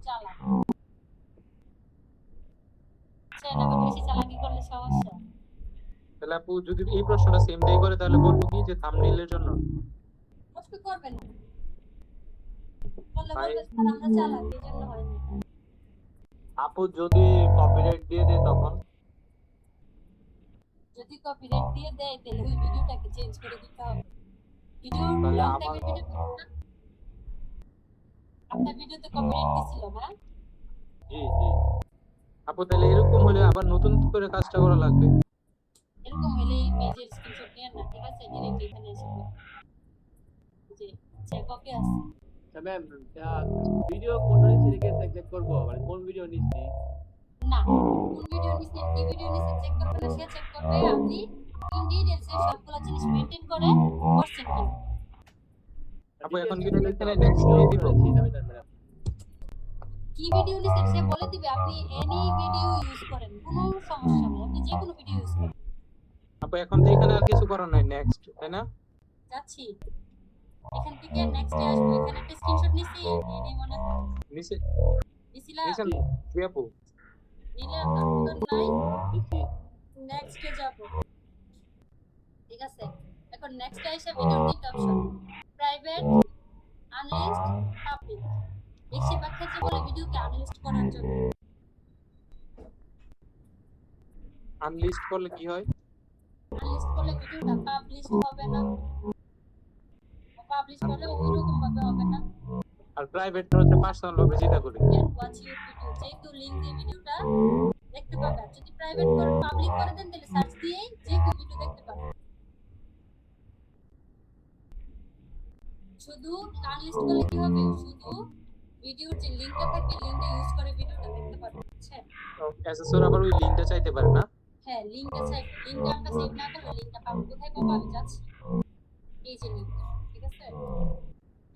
চালাক। চ্যানেল বেশি চালাকি করলে সমস্যা। তাহলে আপু যদি এই প্রশ্নটা সেম ডে করে তাহলে বলবো কি যে থাম্বনেইলের জন্য কষ্ট করবেন না, বললে ভাই, বলবে স্যার আমরা চালাক, এই জন্য হয় না। আপু যদি কপিরাইট দিয়ে দেয় তখন যদি কপিরাইট দিয়ে দেয় তাহলে ওই ভিডিওটাকে চেঞ্জ করে দিতে হবে। ভিডিও তাহলে লং আমার- টাইমের ভিডিও আপনার ভিডিওতে কপিরাইট দিছিল না? জি আপু তাহলে এরকম হলে আবার নতুন করে কাজটা করা লাগবে। এরকম হলে এই পেজের স্ক্রিনশট নিয়ে না, ঠিক আছে, ডিরেক্ট এখানে এসে জি চেক ওকে আছে। ম্যাম ভিডিও কোনটা নিচে রেখে চেক করব, মানে কোন ভিডিও নিচ্ছি? না, কোন ভিডিও নিছে কি ভিডিও নিছে চেক করবে না, সে চেক করবে আপনি ইন ডিটেইলস এর সবগুলো জিনিস মেইনটেইন করে করছেন কি। আপু এখন কি এখানে নেক্সট দিয়ে দিব? কি ভিডিও নিছেন সে বলে দিবে, আপনি এনি ভিডিও ইউজ করেন, কোনো সমস্যা নেই, আপনি যে কোনো ভিডিও ইউজ করেন। আপু এখন তো এখানে আর কিছু করার নাই, নেক্সট, তাই না? যাচ্ছি এখান থেকে নেক্সট আসবো, এখানে একটা স্ক্রিনশট নিছি, এনে মনে হয় নিচে নিছিলাম, নিচে কি আপু? নিলাম দরকার নাই, নিচ্ছি। নেক্সটে যাব। ঠিক আছে, এখন নেক্সটে এসে ভিডিওর তিনটা অপশন, প্রাইভেট, আনলিস্ট, পাবলিক। বেশিরভাগ ক্ষেত্রে বলে ভিডিওকে আনলিস্ট করার জন্য। আনলিস্ট করলে কি হয়? আনলিস্ট করলে ভিডিওটা পাবলিশ হবে না, পাবলিশ করলে ওই রকম ভাবে হবে না। আর প্রাইভেট হচ্ছে পার্সোনাল ভাবে যেটা করি। ক্যান ওয়াচ ইউর ভিডিও, যেহেতু লিংক দিয়ে ভিডিওটা দেখতে পাবে। আর যদি প্রাইভেট করে পাবলিক করে দেন তাহলে সার্চ দিয়েই যে কেউ ভিডিও দেখতে পাবে। শুধু আনলিস্ট করলে কি হবে, শুধু ভিডিওর যে লিংকটা থাকে লিংকটা ইউজ করে ভিডিওটা দেখতে পারবে, বুঝছেন? এসএসওর আবার ওই লিংকটা চাইতে পারে না? হ্যাঁ, লিংকটা চাই, লিংকটা আমরা সেভ না করলে লিংকটা পাবো কোথায় পাবো, আমি যাচ্ছি এই যে লিংক, ঠিক আছে,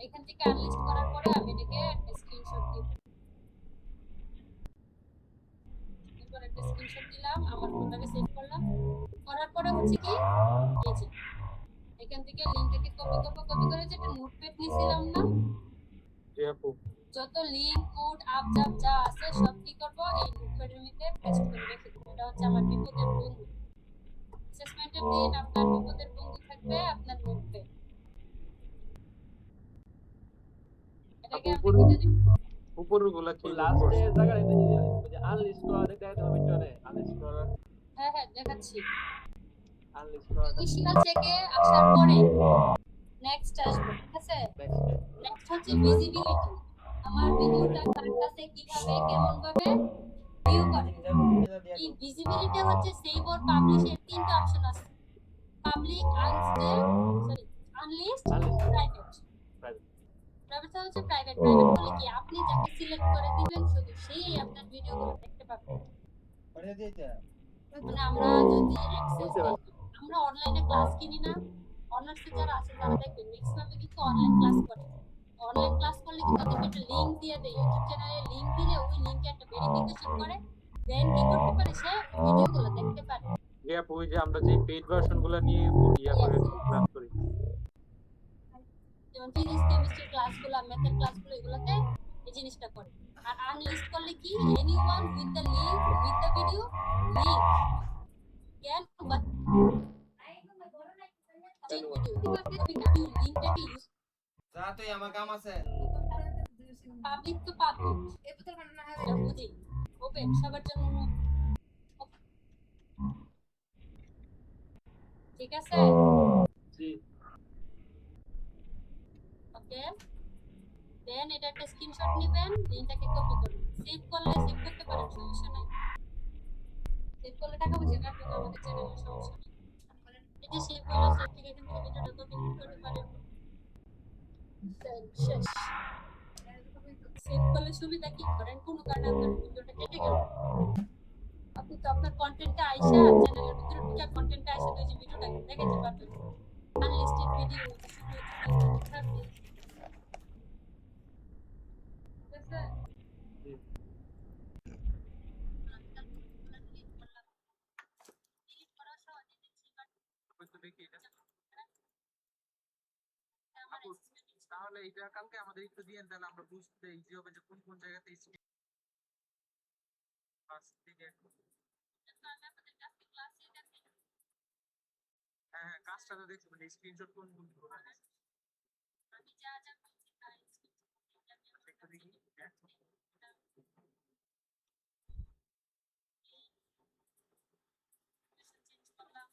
এখান থেকে আনলিস্ট করার পরে আমি এটাকে একটা স্ক্রিনশট দিব। এরপর একটা স্ক্রিনশট দিলাম, আমার ফোল্ডারে সেভ করলাম, করার পরে হচ্ছে কি এই যে এখান থেকে লিংকটাকে কপি করে যেটা নোটপ্যাড নিছিলাম না, জি আপু। যত লিংক কোড আপজাব যা আছে সব কি করব এই নোটপ্যাডের মধ্যে পেস্ট করে রেখে দেব। এটা হচ্ছে আমার বিপদের বন্ধু। অ্যাসেসমেন্টের দিন আপনার বিপদের বন্ধু থাকবে আপনার নোটপ্যাড। এটাকে উপর আমি যদি উপরগুলা কি লাস্টে জায়গায় যে আনলিস্ট করা দেখাতে হবে ভিডিওতে, আনলিস্ট করা হ্যাঁ দেখাচ্ছি। আনলিস্ট করা ইনিশিয়াল চেকে আসার পরে নেক্সট আসবে, ঠিক আছে, নেক্সট হচ্ছে ভিজিবিলিটি। আমার ভিডিওটা কার কাছে কিভাবে কেমন ভাবে ভিউ করে। এই ভিজিবিলিটি হচ্ছে সেভ অর পাবলিশের তিনটা অপশন আছে, পাবলিক, আনলিস্ট, প্রাইভেট। প্রাইভেট হচ্ছে প্রাইভেট বলে কি আপনি যাকে সিলেক্ট করে দিবেন শুধু সেই আপনার ভিডিওগুলো দেখতে পাবে। মানে আমরা যদি অ্যাক্সেস আমরা অনলাইনে ক্লাস কিনি না, অনার্সে যারা আছে তারা দেখবেন ম্যাক্সিমামে কিন্তু অনলাইন ক্লাস করে। অনলাইন ক্লাস করলে কিন্তু তাদেরকে একটা লিংক দিয়ে দেয়, ইউটিউব চ্যানেলে লিংক দিলে ওই লিংকে একটা ভেরিফিকেশন করে দেন কি করতে পারে, সে ভিডিওগুলো দেখতে পারে। জি আপু, ওই যে আমরা যে পেইড ভার্সনগুলো নিয়ে ইয়া করে ক্লাস করি, যেমন ফিজিক্স কেমিস্ট্রি ক্লাসগুলো, ম্যাথের ক্লাসগুলো, এগুলোতে এই জিনিসটা করে। আর আনলিস্ট করলে কি anyone with the link with the video link can but check video লিংকটাকে ইউজ যা তুই আমার কাম আছে। পাবলিক তো পাবলিক বুঝি ওপেন সবার জন্য, ঠিক আছে, জি ওকে। দেন এটা একটা স্ক্রিনশট নেবেন, লিংকটাকে কপি করবেন, সেভ করলে সেভ করতে পারেন, সমস্যা নাই। সেভ করলে টাকা পয়সা কাটবে না আমাদের চ্যানেলের সমস্যা নেই এই যে সেভ হলো সেভ থেকে এখান থেকে ভিডিওটা কপি করতে পারেন শেষ সেভ করলে সুবিধা কি করেন কোনো কারণে আপনার ভিডিওটা কেটে গেল আপনি তো আপনার কন্টেন্টটা আইসা চ্যানেলের ভিতরে ঢুকে কন্টেন্টটা আইসা তো এই যে ভিডিওটা দেখাতে পারবেন আনলিস্টেড ভিডিও থাকবে ঠিক আছে আপু একটু দেখি এটা আপু তাহলে এটা কালকে আমাদের একটু দিয়েন, তাহলে আমরা বুঝতে ইজি হবে যে কোন কোন জায়গাতে স্পিড ফার্স্ট থেকে। হ্যাঁ হ্যাঁ, কাজটা তো দেখছি, মানে স্ক্রিনশট কোন কোন গুলো আছে আমি যা যা বলছি তাই একটু দেখি। হ্যাঁ চেঞ্জ করলাম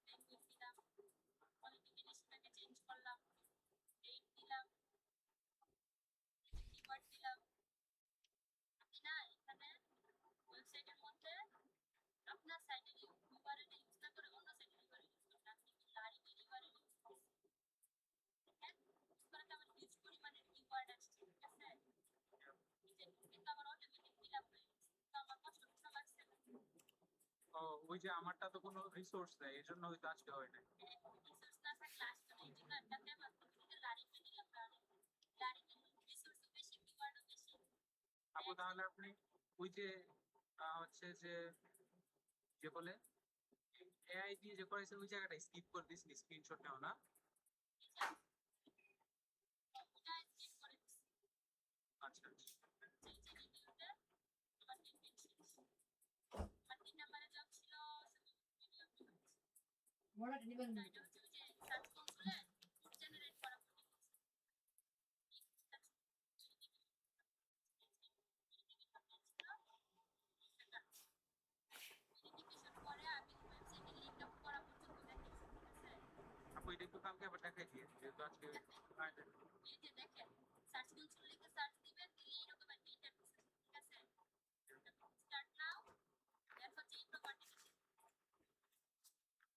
ল্যাঙ্গুয়েজ দিলাম কোয়ালিফিকেশনটাকে চেঞ্জ করলাম ডেট দিলাম কিওয়ার্ড দিলাম আপনি না এখানে ওয়েবসাইটের মধ্যে আপনার সাইটের ইউআরএল ইউজ না করে অন্য সাইটের ইউআরএল ইউজ করতে আপনি কি লারিভের ইউআরএল ইউজ করছেন হ্যাঁ ইউজ করে তো আমার হিউজ পরিমাণের কিওয়ার্ড আসছে ঠিক আছে কিন্তু আমার অটোমেটিক ফিল আপ হয়ে গেছে তো আমার কষ্ট কষ্ট লাগছে না ও ওই যে আমারটা তো কোনো রিসোর্স নেই, এর জন্য হয়তো আজকে হয় না। রিসোর্স না থাকলে আসতো না এই জন্য একটাতে মাত্র থেকে লারিভে দিলাম লারিভে রিসোর্স বেশি কিওয়ার্ডও বেশি আপু তাহলে আপনি ওই যে হচ্ছে যে যে বলে এআই দিয়ে যে করেছেন ওই জায়গাটা স্কিপ করে দিয়েছেন, স্ক্রিনশট নাও না। ওটা চেক করে দিচ্ছি আচ্ছা আচ্ছা এই যে ভিডিওতে আমার তিন নম্বরে জব ছিল ভিডিও মোড়াটা দিবেন না এটা হচ্ছে ওই যে সার্চ কনসোলে জেনারেট করা ভেরিফিকেশন করে আমি ওয়েবসাইটে লিংক আপ করা পর্যন্ত দেখাচ্ছি ঠিক আছে আপু এটা একটু কালকে আবার দেখাই দিয়ে, যেহেতু আজকে এই যে দেখেন সার্চ কনসোল লিখে সার্চ দিবেন দিলে এরকম একটা ইন্টারফেস ঠিক আছে স্টার্ট নাও দেখো যে প্রপার্টি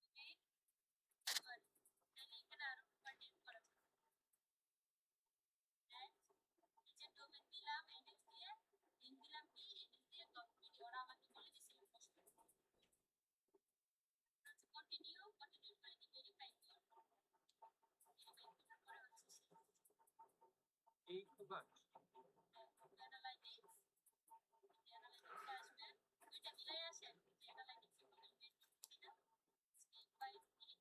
ওকে তাহলে এখানে আরো প্রপার্টি করা যাবে নিচে ডোমেন দিলাম ইন্ডেক্স দিয়ে লিংক দিলাম কি ইন্ডেক্স দিয়ে টপ ভিডিও ওরা আমাকে বলে দিয়েছিল কন্টিনিউ করে দিয়ে ভেরিফাই করব করে হচ্ছে এই একটু কাজ অ্যানালাইটিক্স আসবে দুইটা মিলাই আসে analytics step by step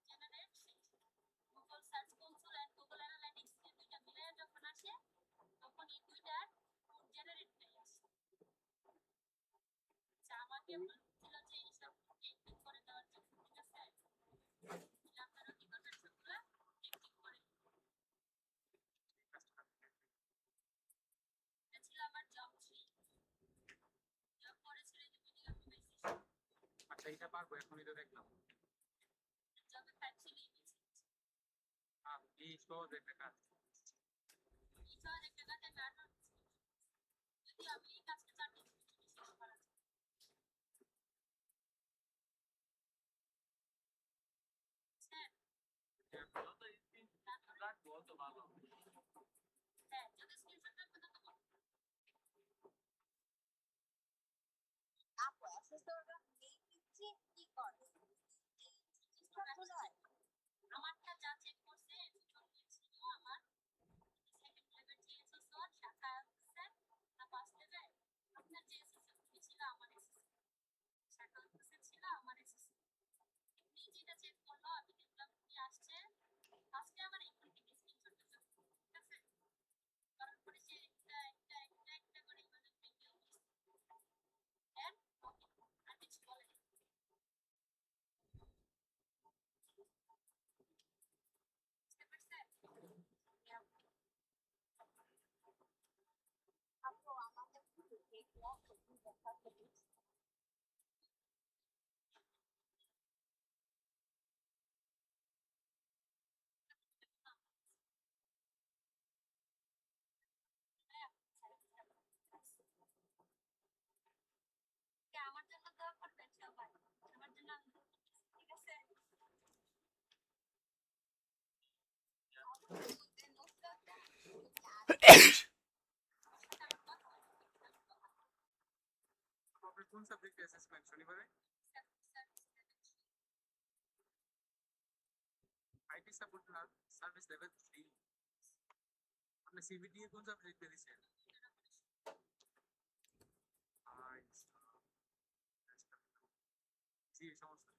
generate Google search console and Google analytics এর দুইটা মিলাই যখন আসে তখন এই দুইটার কোড জেনারেট হয়ে আসে আচ্ছা আমাকে বলছিল যে এই সব এডিট করে দেওয়ার জন্য ঠিক আছে আপনারা কি করবেন সবগুলা এডিট করে এটা ছিল আমার জব 3 জব করেছিল এই ভিডিও বেসিস আচ্ছা এটা পারবো, এখনই তো দেখলাম। জবে 5 ছিল এই সহজ একটা কাজ। এই সহজ একটা কাজ আমি আর যদি আমি এই কাজটা 4 দিন শেষ করা যায় যত স্ক্রিনশট রাখবো তত ভালো। হ্যাঁ যদি স্ক্রিনশট রাখবে তত ভালো আপু অ্যাসেসররা মেইল দিচ্ছে কি করে আমারটা যা চেক করছে এসএসসি ছিল আমার সেকেন্ড লেভেল যে এসএসসি শাখা আছে না ফার্স্ট লেভেল আপনার যে এসএসসি ছিল আমার এসএসসি শাখা ছিল আমার এসএসসি এমনি যেটা চেক করলো আমি দেখলাম কি আসছে ফার্স্টে আমার এখান থেকে স্ক্রিনশট দিচ্ছে ঠিক আছে করার পরে সে একটা করে মানে ভিডিও এন্ড ওকে আর কিছু বলে না বুঝতে পারছেন আপু আমাদের এই ক্লাস দেখাতে দিচ্ছে আপনার কোন সাবজেক্টে অ্যাসেসমেন্ট শনিবারে? আইটি সাপোর্ট না, সার্ভিস লেভেল 3। আপনি সিভিটি এ কোন সাবজেক্টে দিয়েছেন? আচ্ছা, জি সমস্যা